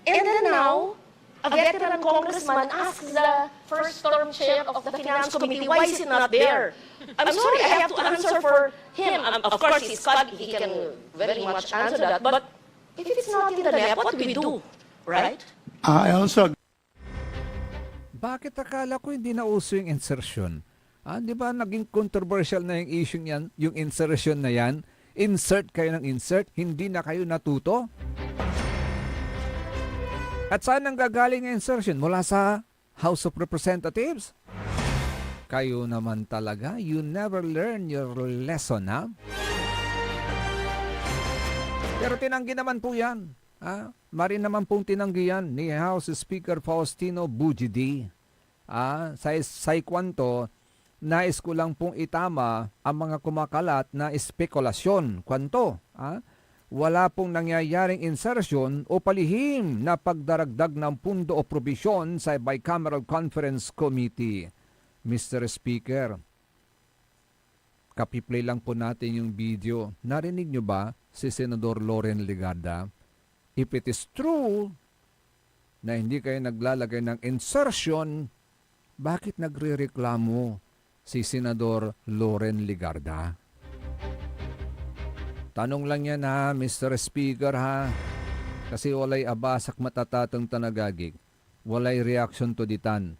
And then now, a veteran congressman asks the first term chair of the finance committee, why is it not there? I'm sorry, I have to answer for him. Of course, he's colleague, he can very much answer that. But if it's not in the NEP, what do we do? Right? I also Bakit akala ko hindi na uso yung insertion? Di ba naging controversial na yung issue niyan, yung insertion na yan? Insert kayo ng insert, hindi na kayo natuto? At saan ang gagaling ang insertion? Mula sa House of Representatives? Kayo naman talaga, you never learn your lesson, ha? Pero tinanggi naman po yan. Marin naman pong tinanggi yan ni House Speaker Faustino Bujidi. Sa ikwanto, nais ko lang pong itama ang mga kumakalat na espekulasyon. Kwanto? Wala pong nangyayaring insertion o palihim na pagdaragdag ng pundo o probisyon sa Bicameral Conference Committee. Mr. Speaker, kapiplay lang po natin yung video. Narinig nyo ba si Senador Loren Legarda? If it is true na hindi kayo naglalagay ng insertion, bakit nagrereklamo si Senador Loren Legarda? Tanong lang yan ha, Mr. Speaker ha. Kasi walay abasak matatatang tanagagig. Walay reaction to ditan.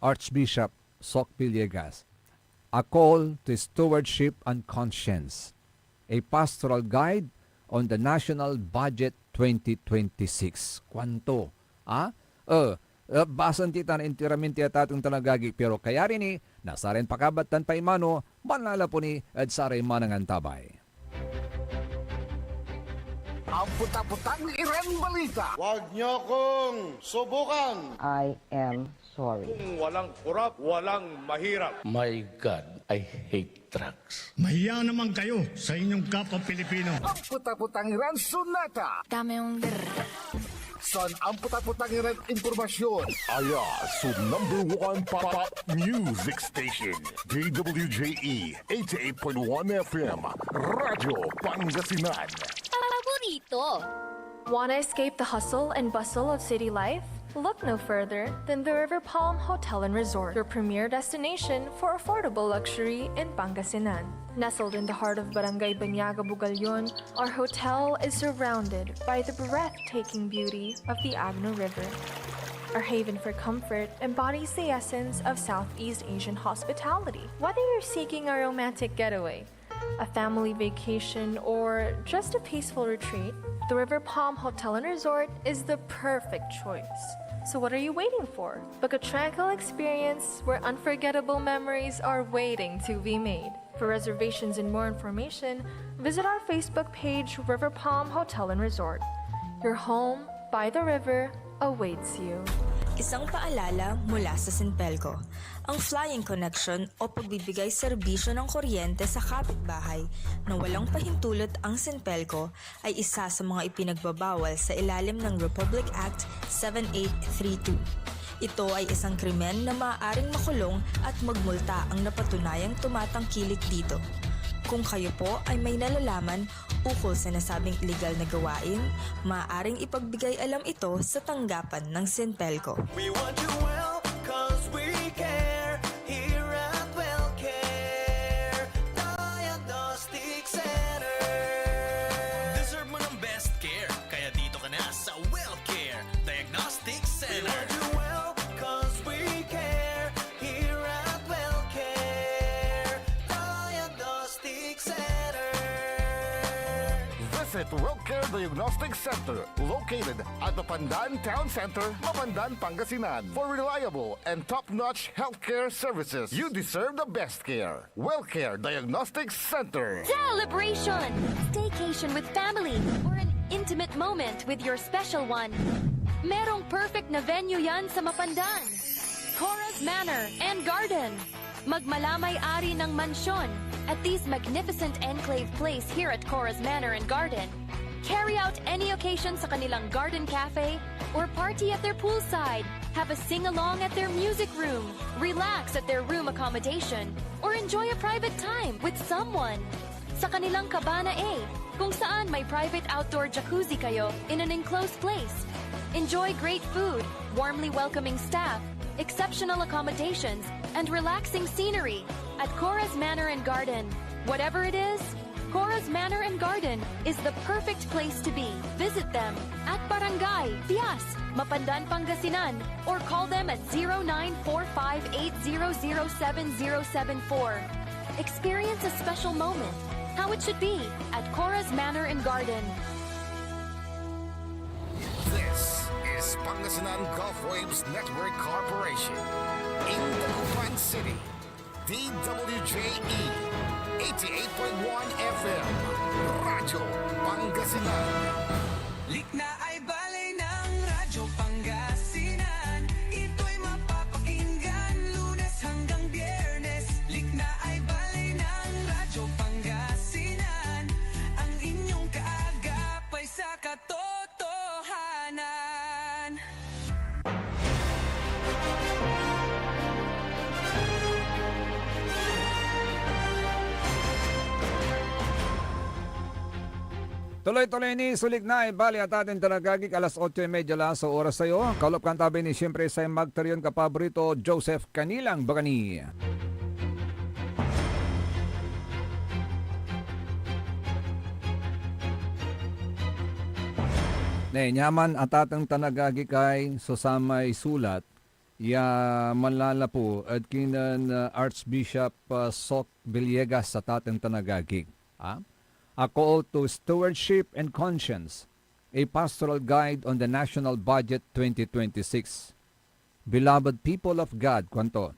Archbishop Sok Villegas. A call to stewardship and conscience. A pastoral guide on the National Budget 2026. Kwanto? Basan titan intiramin tiyatatong tanagagig pero kaya rin nasa rin pakabatan pa imano manala po ni at saray manangan tabay. Ang puta-putang Iren Balita. Huwag niyo kong subukan. I am sorry. Kung walang kurap, walang mahirap. My God, I hate drugs. Mahiya naman kayo sa inyong kapwa Pilipino. Ang puta-putang Iren Sunata. Dame un Son ang puta-putang Iren impormasyon. Aya sa #1 pop music station. DWJE 88.1 FM. Radyo Pangasinan. Paborito. Want to escape the hustle and bustle of city life? Look no further than the River Palm Hotel and Resort, your premier destination for affordable luxury in Pangasinan. Nestled in the heart of Barangay Banyaga, Bugalyon, our hotel is surrounded by the breathtaking beauty of the Agno River. Our haven for comfort embodies the essence of Southeast Asian hospitality. Whether you're seeking a romantic getaway, a family vacation, or just a peaceful retreat, the River Palm Hotel and Resort is the perfect choice. So what are you waiting for? Book a tranquil experience where unforgettable memories are waiting to be made. For reservations and more information, visit our Facebook page, River Palm Hotel and Resort. Your home by the river awaits you. Isang paalala mula sa Sinpelco. Ang flying connection o pagbibigay serbisyo ng kuryente sa kapitbahay na walang pahintulot ang Sinpelco ay isa sa mga ipinagbabawal sa ilalim ng Republic Act 7832. Ito ay isang krimen na maaaring makulong at magmulta ang napatunayang tumatangkilik dito. Kung kayo po ay may nalalaman ukol sa nasabing illegal na gawain, maaaring ipagbigay alam ito sa tanggapan ng Sinpelco. We want you well, cause we care. Here at WellCare Diagnostic Center. Deserve mo ng best care, kaya Visit WellCare Diagnostic Center, located at Mapandan Town Center, Mapandan, Pangasinan. For reliable and top-notch healthcare services, you deserve the best care. WellCare Diagnostic Center. Celebration! Staycation with family or an intimate moment with your special one. Merong perfect na venue yan sa Mapandan. Cora's Manor and Garden. Magmalamay-ari ng mansyon at these magnificent enclave place here at Cora's Manor and Garden. Carry out any occasion sa kanilang garden cafe or party at their poolside. Have a sing-along at their music room. Relax at their room accommodation or enjoy a private time with someone. Sa kanilang Cabana A, kung saan may private outdoor jacuzzi kayo in an enclosed place. Enjoy great food, warmly welcoming staff, exceptional accommodations, and relaxing scenery at Cora's Manor and Garden. Whatever it is, Cora's Manor and Garden is the perfect place to be. Visit them at Barangay Pias, Mapandan, Pangasinan, or call them at 0945-800-7074. Experience a special moment, how it should be at Cora's Manor and Garden. This is Pangasinan Gulf Waves Network Corporation. In Dagupan City, DWJE 88.1 FM, Radyo Pangasinan. Likna ay balay ng Radyo Pangasinan. Ito'y mapapakinggan Lunes hanggang Biyernes. Likna ay balay ng Radyo Pangasinan. Ang inyong kaagapay sa katotohanan. Tuloy-tuloy ni sulig na ibali at ating talagagik alas 8:30 lang sa oras sa'yo. Kaulap kang tabi ni siyempre sa magtaryon kapaborito Joseph Kanilang Bakani. Nyaman at atang tanagagik ay susamay sulat ya manlalapo at kinan Archbishop Sok Villegas sa tatang tanagagik. A call to stewardship and conscience, a pastoral guide on the National Budget 2026. Beloved people of God, kwanto,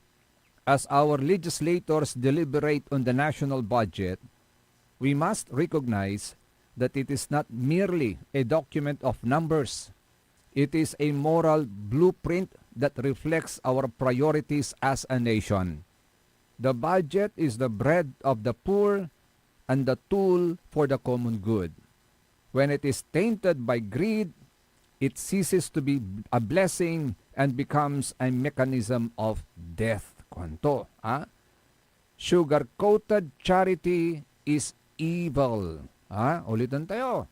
as our legislators deliberate on the national budget, we must recognize that it is not merely a document of numbers. It is a moral blueprint that reflects our priorities as a nation. The budget is the bread of the poor and the tool for the common good. When it is tainted by greed, it ceases to be a blessing and becomes a mechanism of death. Kwanto, Sugar-coated charity is evil. Ulitin tayo.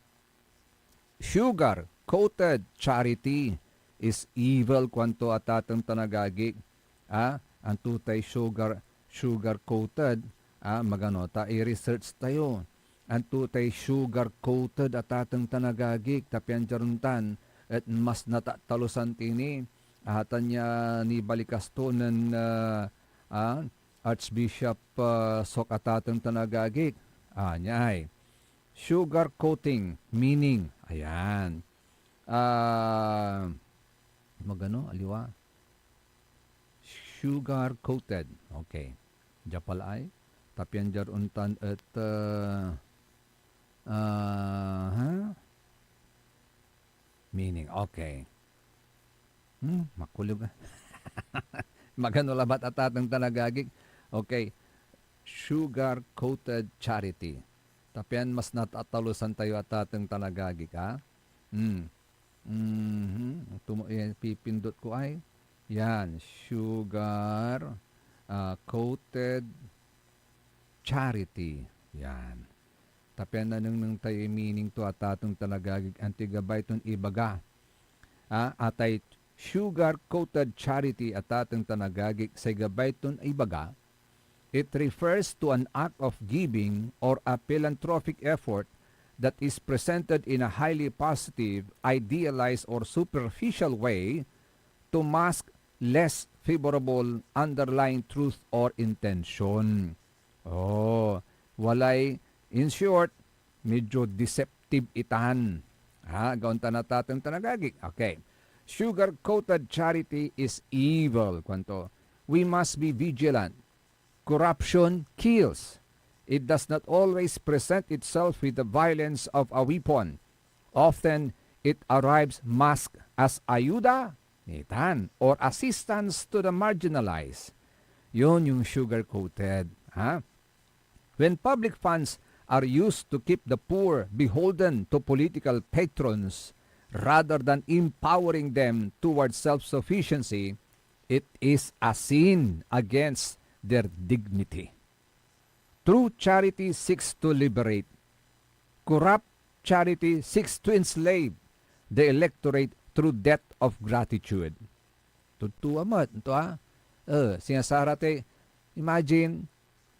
Sugar-coated charity is evil. Kwanto at atang tanagagik. Ang tutay sugar-coated. Maganota, i-research tayo. Ang tutay sugar-coated at atang tanagagik, tapian jaruntan, at mas natatalusan tini, ahatan niya ni balikas to ng Archbishop Sok at atang tanagagik. Nyay. Sugar-coating, meaning, ayan. Magano, aliwa. Sugar-coated, okay. Japalay. Tapian jar untan at meaning, okay. Makulog. Magano labat at atang tanagagig. Okay. Sugar-coated charity. Tapian mas natatalusan tayo at atang tanagagig, ha? Pipindot ko ay. Yan. Sugar-coated charity. Yan. Tapian na nang tayo meaning to at atong talagagig antigabay ton ibaga. Atay sugar-coated charity at atong tanagagig sa gabay ton ibaga. It refers to an act of giving or a philanthropic effort that is presented in a highly positive, idealized, or superficial way to mask less favorable underlying truth or intention. Walay, in short, medyo deceptive addictive itan. Gaunta na tatang tanagagi. Okay. Sugar-coated charity is evil. Kwanto, we must be vigilant. Corruption kills. It does not always present itself with the violence of a weapon. Often, it arrives masked as ayuda, nitan, or assistance to the marginalized. Yun yung sugar-coated. When public funds are used to keep the poor beholden to political patrons rather than empowering them towards self-sufficiency, it is a sin against their dignity. True charity seeks to liberate. Corrupt charity seeks to enslave the electorate through debt of gratitude. Tutuwa mo, ito sinasarate, imagine,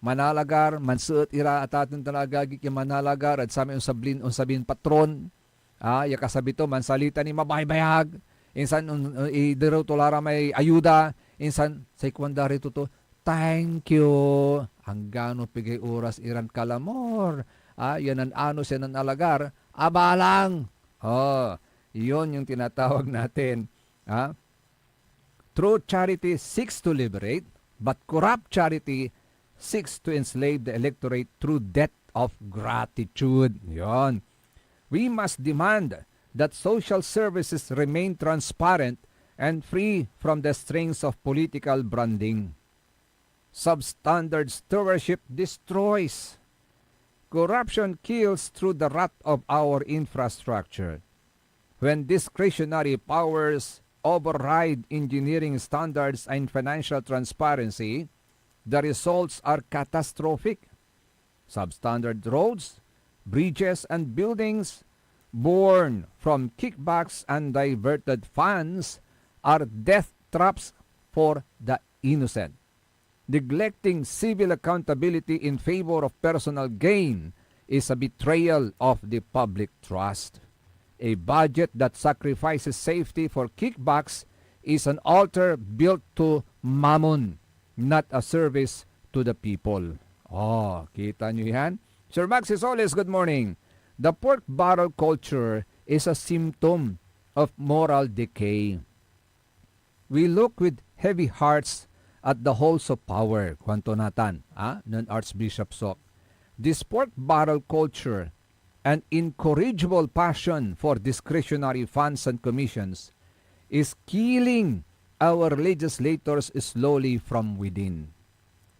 manalagar, mansuot ira at atin talagagi kay manalagar at sami unsabin patron, yakasabi to, mansalita ni mabaybayag, insan idero tolara may ayuda, insan sa ikwandari to, thank you, hanggano pigay oras iran kalamor, yan ang ano siya ng alagar, abalang, yun yung tinatawag natin, True charity seeks to liberate, but corrupt charity seeks to enslave the electorate through debt of gratitude. Yon. We must demand that social services remain transparent and free from the strings of political branding. Substandard stewardship destroys. Corruption kills through the rot of our infrastructure. When discretionary powers override engineering standards and financial transparency, the results are catastrophic. Substandard roads, bridges, and buildings born from kickbacks and diverted funds are death traps for the innocent. Neglecting civil accountability in favor of personal gain is a betrayal of the public trust. A budget that sacrifices safety for kickbacks is an altar built to mammon, not a service to the people. Kita nyo yan? Sir Maxi Solis, good morning. The pork barrel culture is a symptom of moral decay. We look with heavy hearts at the halls of power, kwanto natan, ng Archbishop Sok. This pork barrel culture, an incorrigible passion for discretionary funds and commissions, is killing our legislators slowly from within.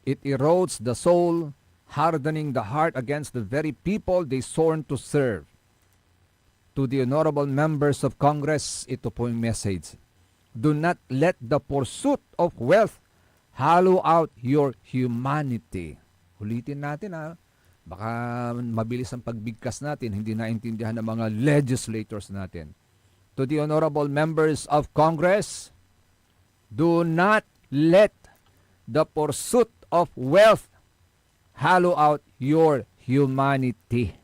It erodes the soul, hardening the heart against the very people they sworn to serve. To the honorable members of Congress, ito po yung message. Do not let the pursuit of wealth hollow out your humanity. Ulitin natin baka mabilis ang pagbigkas natin, hindi naintindihan ng mga legislators natin. To the honorable members of Congress, do not let the pursuit of wealth hollow out your humanity.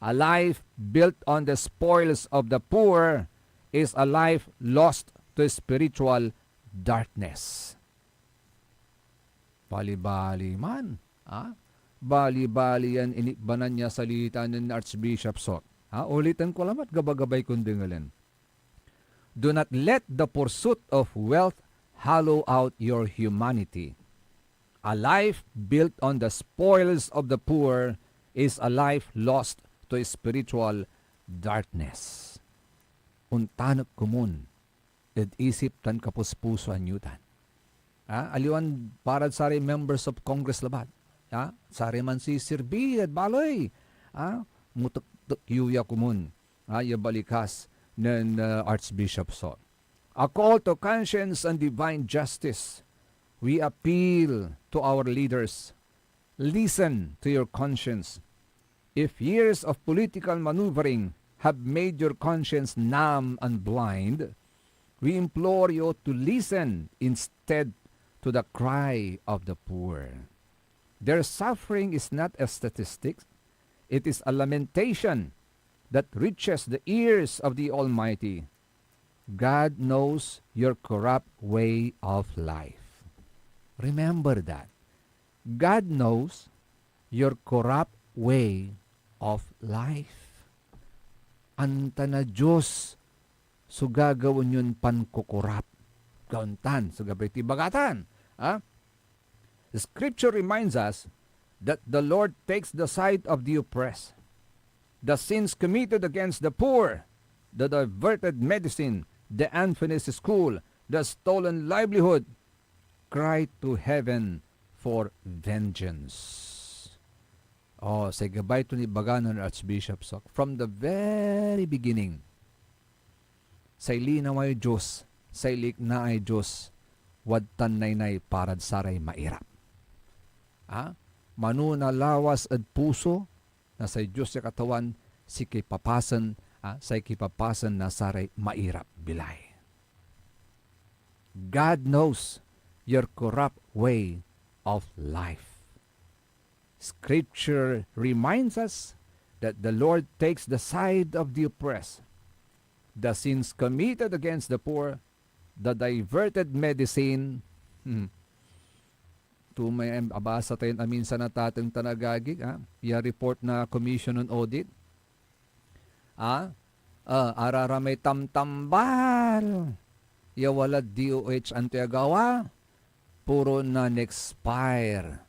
A life built on the spoils of the poor is a life lost to spiritual darkness. Bali-bali man, bali-bali yan inikbanan niya salita ng Archbishop Sok. Ulitin ko lang at gabagabay kong dingalin. Do not let the pursuit of wealth hollow out your humanity. A life built on the spoils of the poor is a life lost to spiritual darkness. Untanap kumun, ed isip tan kapuspuso anyutan. Aliwan para sa members of Congress labat. Sari man si Sirbi at Baloy. Mutuk yuya kumun. Yabalikas ng Archbishop Sok. A call to conscience and divine justice. We appeal to our leaders. Listen to your conscience. If years of political maneuvering have made your conscience numb and blind, we implore you to listen instead to the cry of the poor. Their suffering is not a statistic. It is a lamentation that reaches the ears of the Almighty. God knows your corrupt way of life. Remember that. God knows your corrupt way of life. anta na Diyos, so gagawin yun pankukurap. Gauntan, so gabay ti bagatan. The scripture reminds us that the Lord takes the side of the oppressed. The sins committed against the poor, the diverted medicine, the unfinished school, the stolen livelihood, cry to heaven for vengeance. Oh, say gabay to ni Baganon Archbishop Sok. From the very beginning, say linaw ay Diyos, say likna ay Diyos, wadtan nay parad saray mairap. Manuna lawas at puso, na say Diyos sa katawan, si kay papasan, say kay papasan na saray mairap bilay. God knows your corrupt way of life. Scripture reminds us that the Lord takes the side of the oppressed, the sins committed against the poor, the diverted medicine. May abasa tayo minsan na tatang tanagagig, iya report na Commission on Audit. Arara may tamtambal. Iya wala DOH antiyagawa. Puro na expire.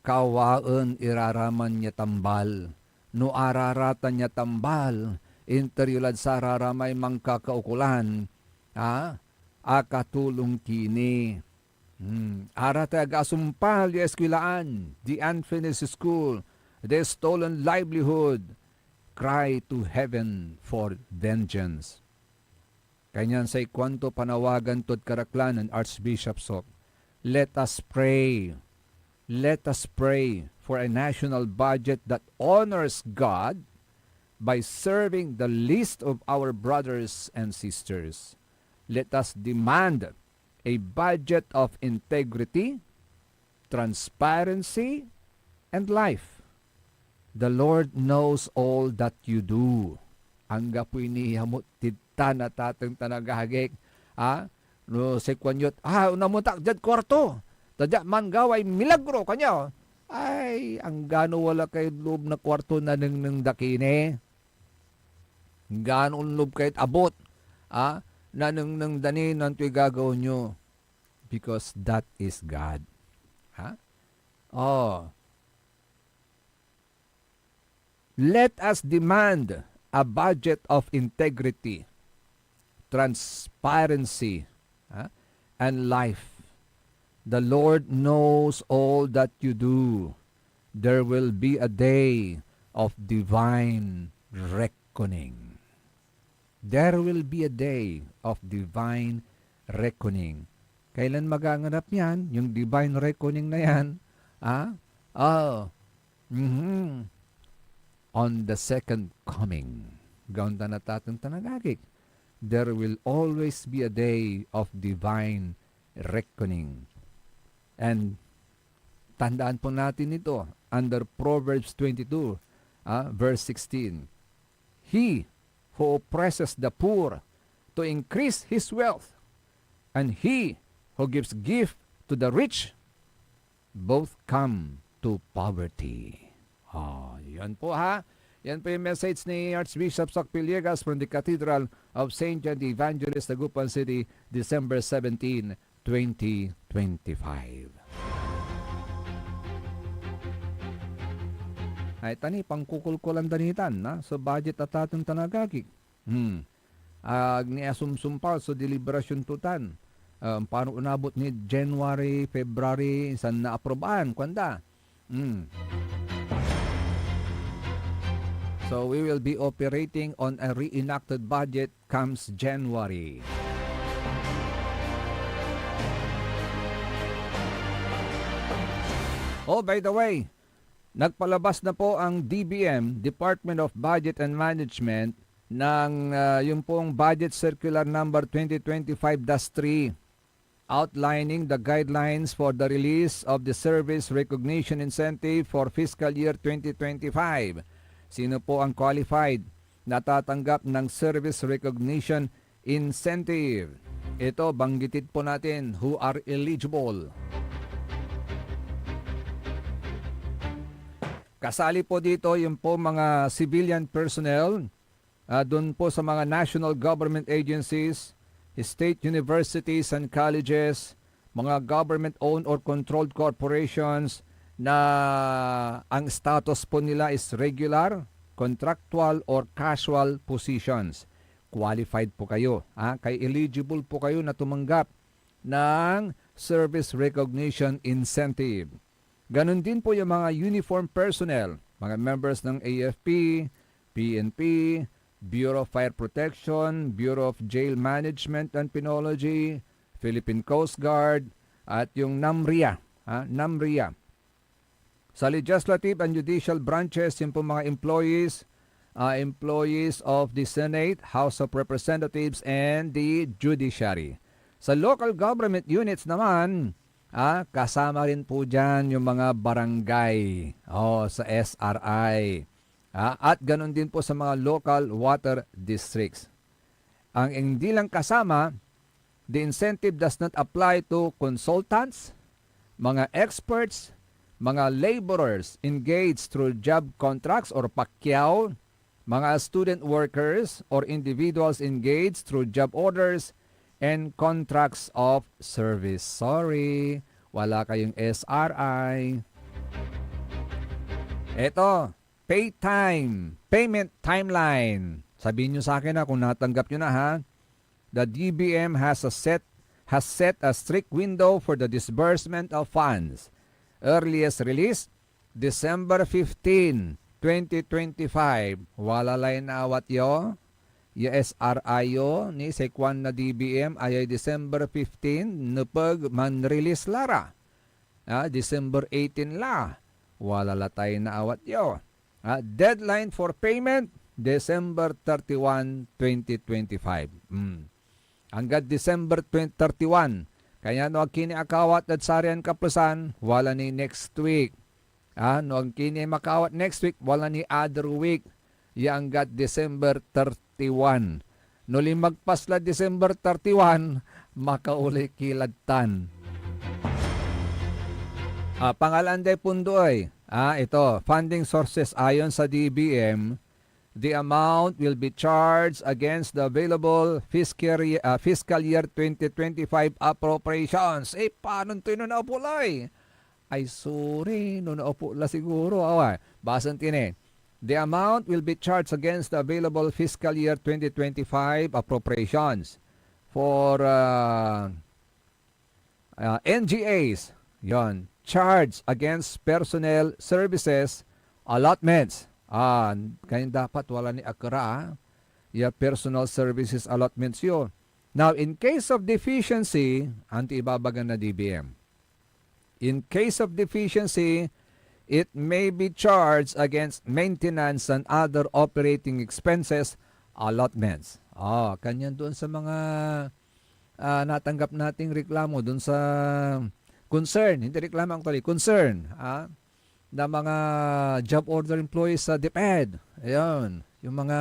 Kawaan iraraman niya tambal. No araratan niya tambal. Interyulad sa araramay mangkakaukulan. Akatulong kini. Arata agasumpal yung eskwilaan. The unfinished school. The stolen livelihood. Cry to heaven for vengeance. Kanyan say kwanto panawagan tod karaklan ng Archbishop Sok. Let us pray. Let us pray for a national budget that honors God by serving the least of our brothers and sisters. Let us demand a budget of integrity, transparency, and life. The Lord knows all that you do. Angga po inihamot tita na tatang tanagahagik. No, sekwanyot, unamutak dyan kwarto. Tadya man gaway milagro kanya. Ay, ang gano wala kay loob na kwarto na nang dakine. Gano loob kahit abot. Na nang danin ang tuy gagawin nyo. Because that is God. Let us demand a budget of integrity, transparency, and life. The Lord knows all that you do. There will be a day of divine reckoning. There will be a day of divine reckoning. Kailan maganganap yan? Yung divine reckoning na yan? On the second coming. Gaunta na tatang tanagagik. There will always be a day of divine reckoning. And tandaan po natin ito under Proverbs 22, verse 16. He who oppresses the poor to increase his wealth, and he who gives gift to the rich, both come to poverty. Yan po Yan po yung message ni Archbishop Sok Villegas from the Cathedral of St. John the Evangelist, Dagupan City, December 17, 2025. Ay tani pangkukulkulan danitan so budget at atong tanagagig. Ni asumsumpal so deliberasyon tutan. Paano unabot ni January, February san na-aprobaan kwanda. So we will be operating on a reenacted budget comes January. Oh, by the way, nagpalabas na po ang DBM, Department of Budget and Management, ng yung pong Budget Circular Number 2025-3 outlining the guidelines for the release of the Service Recognition Incentive for fiscal year 2025. Sino po ang qualified na tatanggap ng Service Recognition Incentive? Ito, banggitin po natin who are eligible. Kasali po dito yung po mga civilian personnel doon po sa mga national government agencies, state universities and colleges, mga government-owned or controlled corporations na ang status po nila is regular, contractual, or casual positions. Qualified po kayo. Kay eligible po kayo na tumanggap ng Service Recognition Incentive. Ganon din po yung mga uniform personnel, mga members ng AFP, PNP, Bureau of Fire Protection, Bureau of Jail Management and Penology, Philippine Coast Guard, at yung NAMRIA. NAMRIA. Sa legislative and judicial branches, yung po mga employees of the Senate, House of Representatives, and the Judiciary. Sa local government units naman, kasama rin po dyan yung mga barangay sa SRI. At ganun din po sa mga local water districts. Ang hindi lang kasama, the incentive does not apply to consultants, mga experts, mga laborers engaged through job contracts or pakyaw, mga student workers or individuals engaged through job orders and contracts of service. Sorry, wala kayong SRI. Ito, payment timeline. Sabihin nyo sa akin kung natanggap nyo na The DBM has set a strict window for the disbursement of funds. Earliest release, December 15, 2025. Wala lain na awat yo. SRI yo ni Sekwan na DBM ay December 15 napag man-release lara. December 18 la. Wala la tayo na awat yo. Deadline for payment, December 31, 2025. Hanggang December 31. Kaya no kini akawat at sarian kaplasan, wala ni next week. No kini makawat next week, wala ni other week. Hanggang December 31. No limagpasla December 31, makauli kiladtan. Pangalan day pundoy. Ito, funding sources ayon sa DBM, the amount will be charged against the available fiscal year 2025 appropriations. Paano ito na naupulay? Sorry, no naupula siguro. Basan tine. The amount will be charged against the available fiscal year 2025 appropriations for NGAs. Yon, charge against personnel services allotments. Kaya dapat wala ni akra personal services allotments yun. Now, in case of deficiency, anti-ibabagan na DBM. In case of deficiency, it may be charged against maintenance and other operating expenses allotments. Kanyan doon sa mga natanggap nating reklamo doon sa concern, hindi reklamo actually, concern. Na mga job order employees sa DepEd. Ayun. Yung mga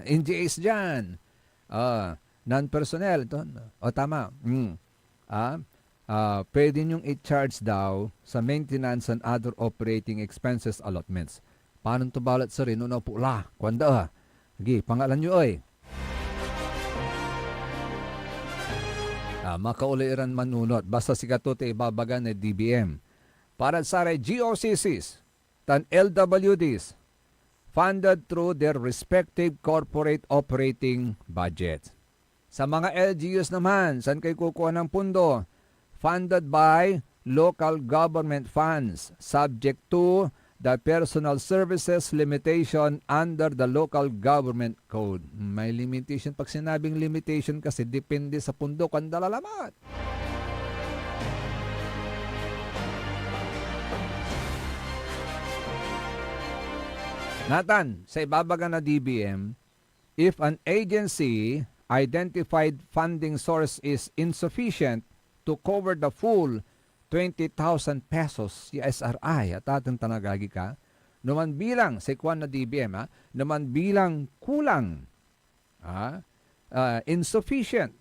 NGAs dyan. Non-personnel. Tama. Pwede nyong i-charge daw sa maintenance and other operating expenses allotments. Paano ito balat sa rin? Una po la. Kwanda. Sige, pangalan nyo makauliran manunot. Basta si katote ibabagan ng DBM. Para sa GOCCs, tan LWDs, funded through their respective corporate operating budgets. Sa mga LGUs naman, saan kayo kukuha ng pundo? Funded by local government funds, subject to the personal services limitation under the local government code. May limitation. Pag sinabing limitation kasi, depende sa pundo kung dalalamat. Nathan, sa ibabaga na DBM, if an agency identified funding source is insufficient to cover the full 20,000 pesos SRI at ating tanagagi ka, naman bilang, sa ikwan na DBM, naman bilang kulang, insufficient,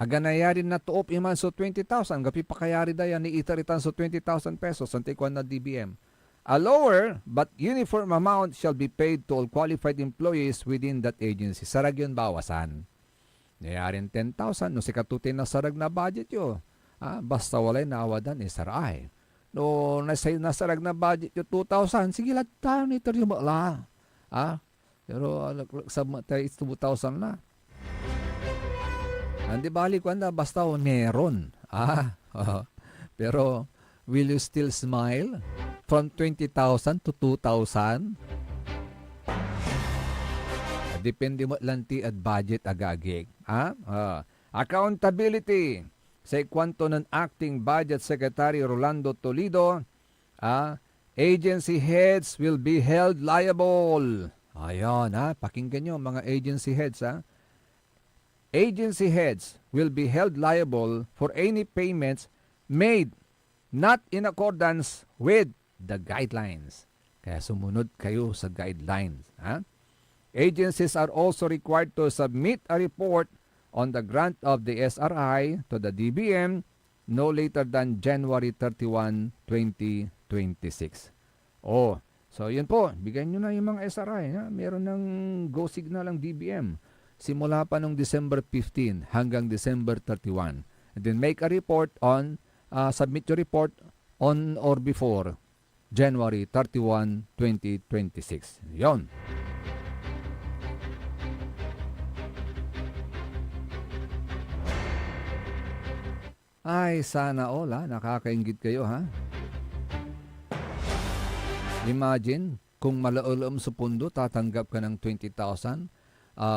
aganayari na tuop iman so 20,000, gapi pa kayari dayan ni itaritan so 20,000 pesos, ang ikwan na DBM. A lower but uniform amount shall be paid to all qualified employees within that agency. Sarag yun bawasan. Nayarin 10,000, no si katutin na sarag na budget yun. Basta walay naawadan, saray. No, nasarag na budget yung 2,000, sige lahat tayo nito yung bakla. Pero sa tayo 2,000 na. Hindi balik wanda, basta meron. Pero, will you still smile? From 20,000 to 2,000? Depende mo lang ti at budget agagig. Accountability. Sa ikwanto ng Acting Budget Secretary Rolando Toledo, agency heads will be held liable. Ayan, pakinggan nyo mga agency heads. Agency heads will be held liable for any payments made not in accordance with the guidelines. Kaya sumunod kayo sa guidelines. Agencies are also required to submit a report on the grant of the SRI to the DBM no later than January 31, 2026. So yun po, bigyan nyo na yung mga SRI. Meron ng go signal ang DBM. Simula pa nung December 15 hanggang December 31. And then make a report on, submit your report on or before January 31, 2026. Yun. Ay, sana all nakakaingit kayo Imagine, kung malaulam sa pundo, tatanggap ka ng 20,000.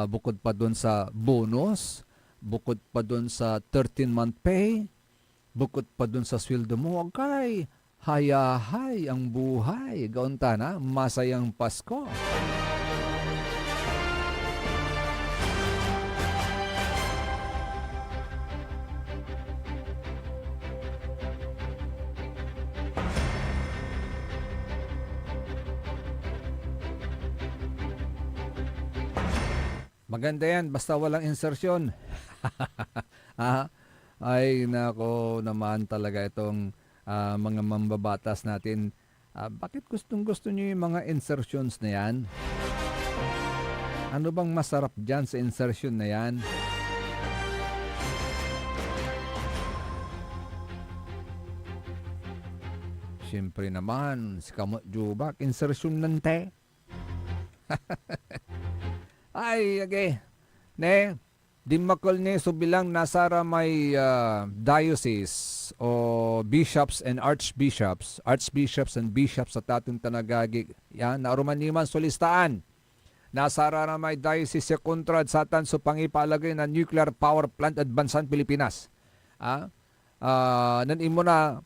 Bukod pa doon sa bonus, bukod pa doon sa 13-month pay, bukod pa doon sa sweldo mo. Okay, hayahay ang buhay. Gaunta na, masayang Pasko. Maganda yan, basta walang insertion. Ay, nako naman talaga itong mga mambabatas natin. Bakit gustong-gusto nyo yung mga insertions na yan? Ano bang masarap dyan sa insertion na yan? Siyempre naman, si Kamot Jubak, insertion ng te. Ay, okay. Di makol ni so bilang nasara may diocese o bishops and archbishops and bishops sa tatong tanagagi. Yan, narumaniman solistaan. Nasara na may diocese sa kontrad satan so pangipalagay na nuclear power plant at bansan Pilipinas. Nanimo na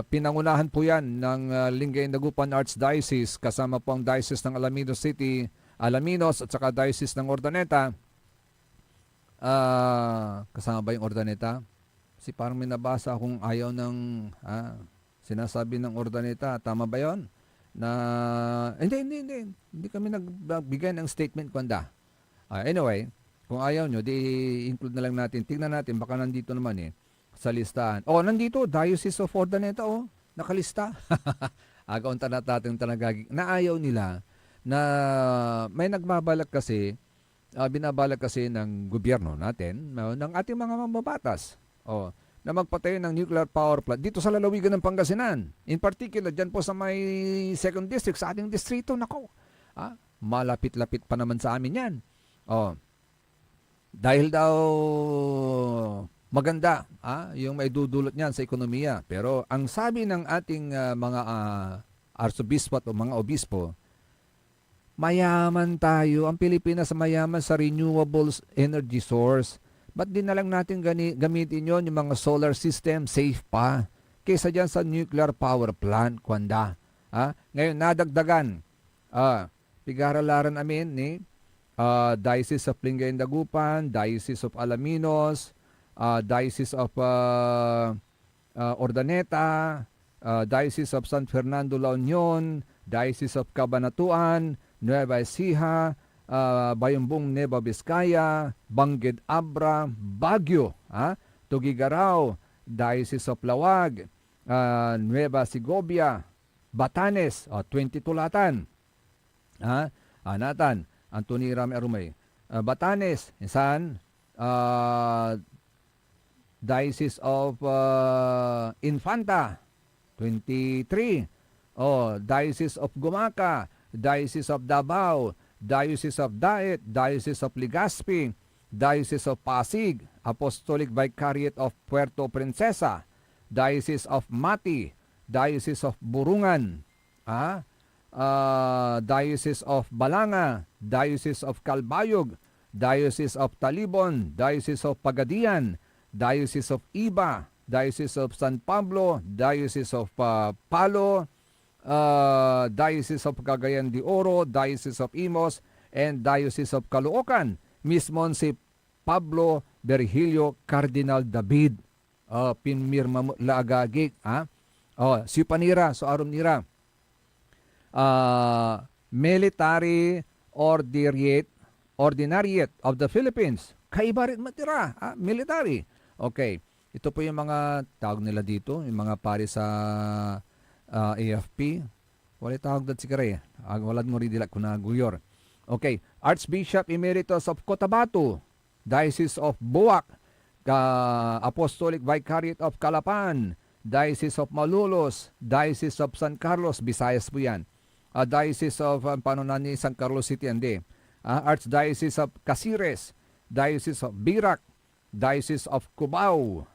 pinangunahan po yan ng Lingayen Dagupan Archdiocese kasama po ang Diocese ng Alaminos City, Alaminos at saka Diocese ng Urdaneta. Kasama ba yung Urdaneta? Kasi parang may nabasa akong ayaw ng sinasabi ng Urdaneta. Tama ba yon? Na hindi kami nagbigay ng statement kuanda. Anyway, kung ayaw nyo, di include na lang natin. Tingnan natin, baka nandito naman sa listahan. Nandito, Diocese of Urdaneta, nakalista. Agaunta na tatang tanagagig. Na ayaw nila na may nagbabalak kasi, binabalak kasi ng gobyerno natin, ng ating mga mambabatas, na magpatayo ng nuclear power plant dito sa lalawigan ng Pangasinan. In particular, dyan po sa may 2nd District, sa ating distrito, nako. Malapit-lapit pa naman sa amin yan. Dahil daw maganda yung may dudulot niyan sa ekonomiya. Pero ang sabi ng ating mga arsobispo at mga obispo, mayaman tayo. Ang Pilipinas mayaman sa renewables energy source. Ba't din na lang natin gamitin yon yung mga solar system, safe pa, kaysa dyan sa nuclear power plant, kwanda. Ngayon, nadagdagan. Pigaralaran amin ni Diocese of Lingayen Dagupan, Diocese of Alaminos, Diocese of Urdaneta, Diocese of San Fernando La Union, Diocese of Cabanatuan, Nueva Ecija, Bayambong Nueva Vizcaya, Bangged Abra, Baguio, Tugigaraw, Diocese of Lawag, Nueva Segovia, Batanes, 20 tulatan. Anatan, Antony Rami Arumay. Batanes, insan, Diocese of Infanta, 23. Diocese of Gumaca, Diocese of Davao, Diocese of Daet, Diocese of Legazpi, Diocese of Pasig, Apostolic Vicariate of Puerto Princesa, Diocese of Mati, Diocese of Burungan, Diocese of Balanga, Diocese of Calbayog, Diocese of Talibon, Diocese of Pagadian, Diocese of Iba, Diocese of San Pablo, Diocese of Palo, Diocese of Cagayan de Oro, Diocese of Imos, and Diocese of Caloocan. Mismon si Pablo Virgilio Cardinal David. Pinmirma mo laagagik. Si Panira, so arom nira. Military Ordinariate of the Philippines. Kaiba rin matira. Military. Okay. Ito po yung mga tawag nila dito, yung mga pari sa AFP. Wala tawag dat si Kare. Walad mo rin dila kunaguyor. Okay. Archbishop Emeritus of Cotabato, Diocese of Buwak, Apostolic Vicariate of Calapan, Diocese of Malolos, Diocese of San Carlos, Visayas po yan. Diocese of Panonani, San Carlos City, hindi. Archdiocese of Casires, Diocese of Birac, Diocese of Cubao,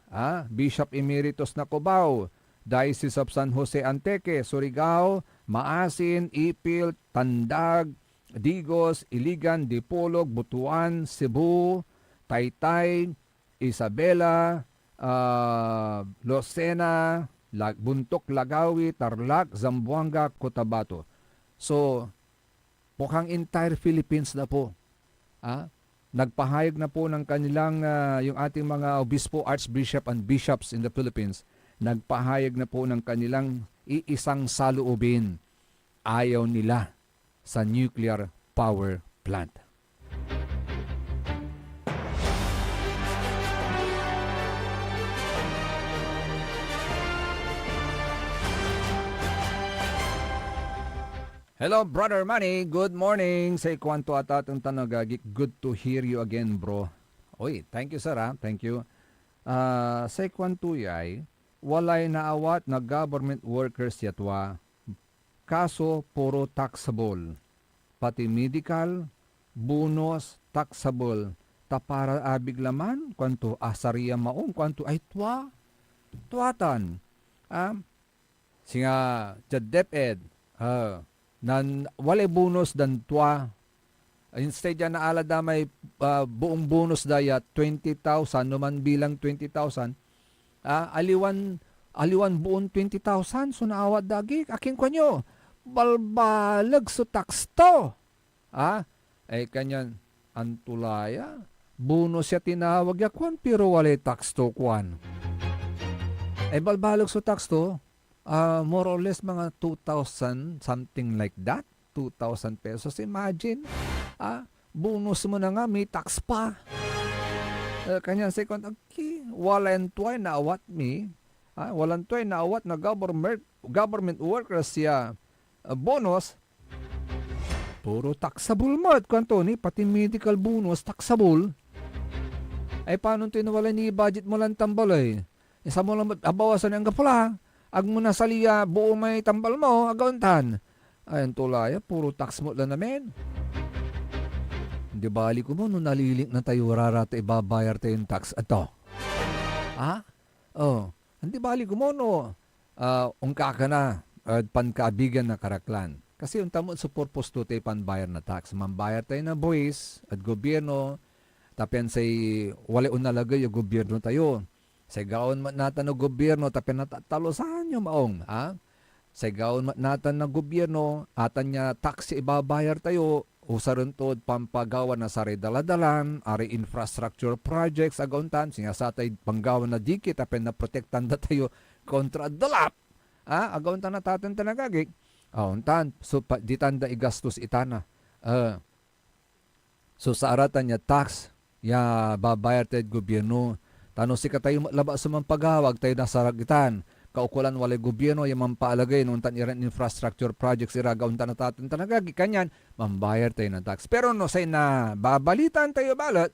Bishop Emeritus na Cubao, Diocese of San Jose Anteque, Surigao, Maasin, Ipil, Tandag, Digos, Iligan, Dipolog, Butuan, Cebu, Taytay, Isabela, Lucena, Buntok, Lagawi, Tarlac, Zamboanga, Cotabato. So, mukhang entire Philippines na po. Nagpahayag na po ng kanilang, yung ating mga obispo, archbishop, and bishops in the Philippines, nagpahayag na po ng kanilang iisang saloobin. Ayaw nila sa nuclear power plant. Hello, Brother Manny. Good morning. Say kwanto atatong tanagagik. Good to hear you again, bro. Oy, thank you, sir. Thank you. Say kwanto yay, walay naawat na government workers yatwa. Kaso, puro taxable. Pati medical, bonus, taxable. Tapara abig laman, kwanto asariya maong, kwanto ay tuwatan. Singa, jadeped, nan walay bonus dan twa. Instead yan na alada may buong bonus daya 20,000 naman bilang 20,000. Aliwan buong 20,000 so naawat dagi aking kanyo balbalag so tax to. Ay kanyan antulaya bonus ya tinawag ya kwan pero walay tax to kwan. Ay balbalag so tax to. More or less mga 2,000, something like that. 2,000 pesos. Imagine, bonus mo na nga, may tax pa. Kanyang second, okay, walang tuway na awat mi. Walang tuway na awat na government workers siya bonus. Puro taxable mo. At kwanto ni, pati medical bonus, taxable. Ay, paano ito wala ni budget mo lang tambal eh. Isa mo lang, abawasan ang kapula. Ag mo na saliya, buo may tambal mo, agauntan. Ayan tulaya, puro tax mo lang namin. Hindi bali ko mo, nung nalilink na tayo, rarata ibabayar tayo yung tax. Ito. Hindi bali ko mo, no. Ungka ka na, pankaabigan na karaklan. Kasi yung tamot sa purpose to tayo panbayar na tax. Mambayar tayo na buwis at gobyerno, tapian say, wala unalagay yung gobyerno tayo. Sa gaon natin ng gobyerno, tapi natatalusan yung maong. Sa gaon natin ng gobyerno, atan niya tax ibabayar tayo, usaron to pampagawa na sa daladalan, ari infrastructure projects, agauntan, sinasatay panggawa na dikit, tapi na protektan na tayo kontra dalap. Agauntan na tatin tanagagik. Auntan, so di tanda igastos itana. So sa aratan niya tax, ya babayar tayo gobyerno. Tano si katayo laba sa mga paghawag tayo nasa ragitan. kaukulan walay gobyerno yung mampaalagay nung iran infrastructure projects iraga unta na tatin tanagagi kanyan mambayar tayo ng tax. Pero no say na babalitan tayo balot,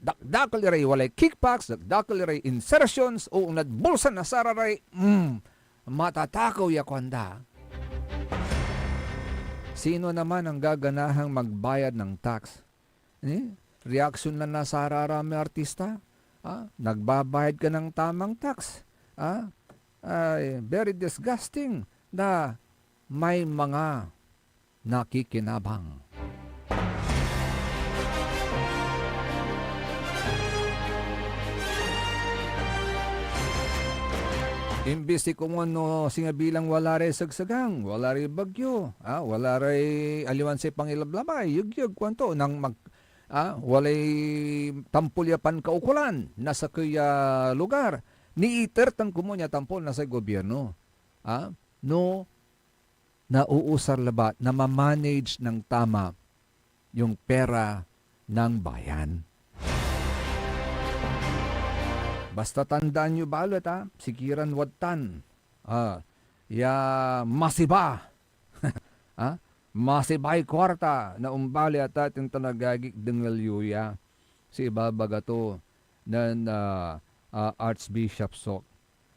dakdakal iray walay kickbacks, dakdakal iray insertions o nadbulsan na sararay, matatakaw ya kwanda. Sino naman ang gaganahang magbayad ng tax? Reaction lang na sa rarami artista? Nagbabayad ka ng tamang tax. Very disgusting na may mga nakikinabang. Imbis si kung ano singabilang wala rin sagsagang, wala rin bagyo, wala rin aliwan sa pangilablabay, yugyug kwanto nang walay tampulyapan kaukulan nasa kaya lugar. Ni iter tang kumunya tampol nasa gobyerno. No nauusar labat na ma-manage ng tama yung pera ng bayan. Basta tandaan nyo balot, sikiran watan. Masiba. Masibay kwarta na umbali at ating tanagagik dengal yuya. Si ibabagato ng Archbishop Sok.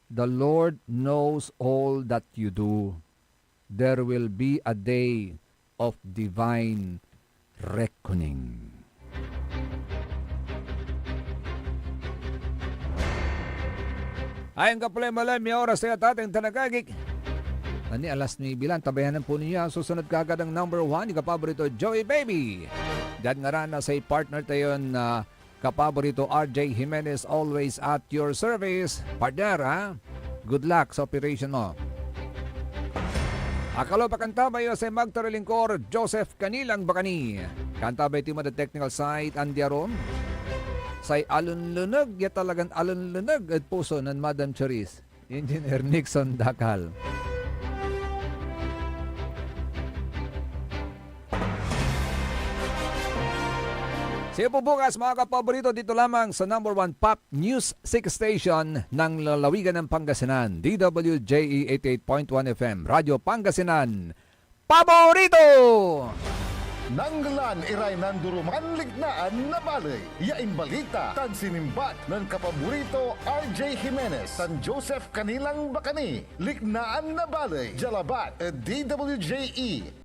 The Lord knows all that you do. There will be a day of divine reckoning. Ayon ka pala malam, may oras tayo ating tanagagik. Ani alas 9 bilang, tabayanan po ninyo ang susunod kagad ang number 1, yung kapaborito Joey Baby. Dahil nga rin na sa partner tayo na kapaborito RJ Jimenez, always at your service. Partner, good luck sa operation mo. Akalo pa kantabay sa magtaralingkor Joseph Kanilang Bakani. Kantabay timo the technical side Andiaron. Say alunlunag, ya talagang alunlunag at puso ng Madam Charis. Engineer Nixon Dakal. Sige po bukas mga kapaborito dito lamang sa number 1 Pop News 6 Station ng lalawigan ng Pangasinan. DWJE 88.1 FM, Radyo Pangasinan. Paborito! Nanglan iray nanduruman lignaan na balay. Yain balita tan sinimbat ng kapaborito RJ Jimenez tan Joseph Kanilang Bakani. Lignaan na balay. Jalabat DWJE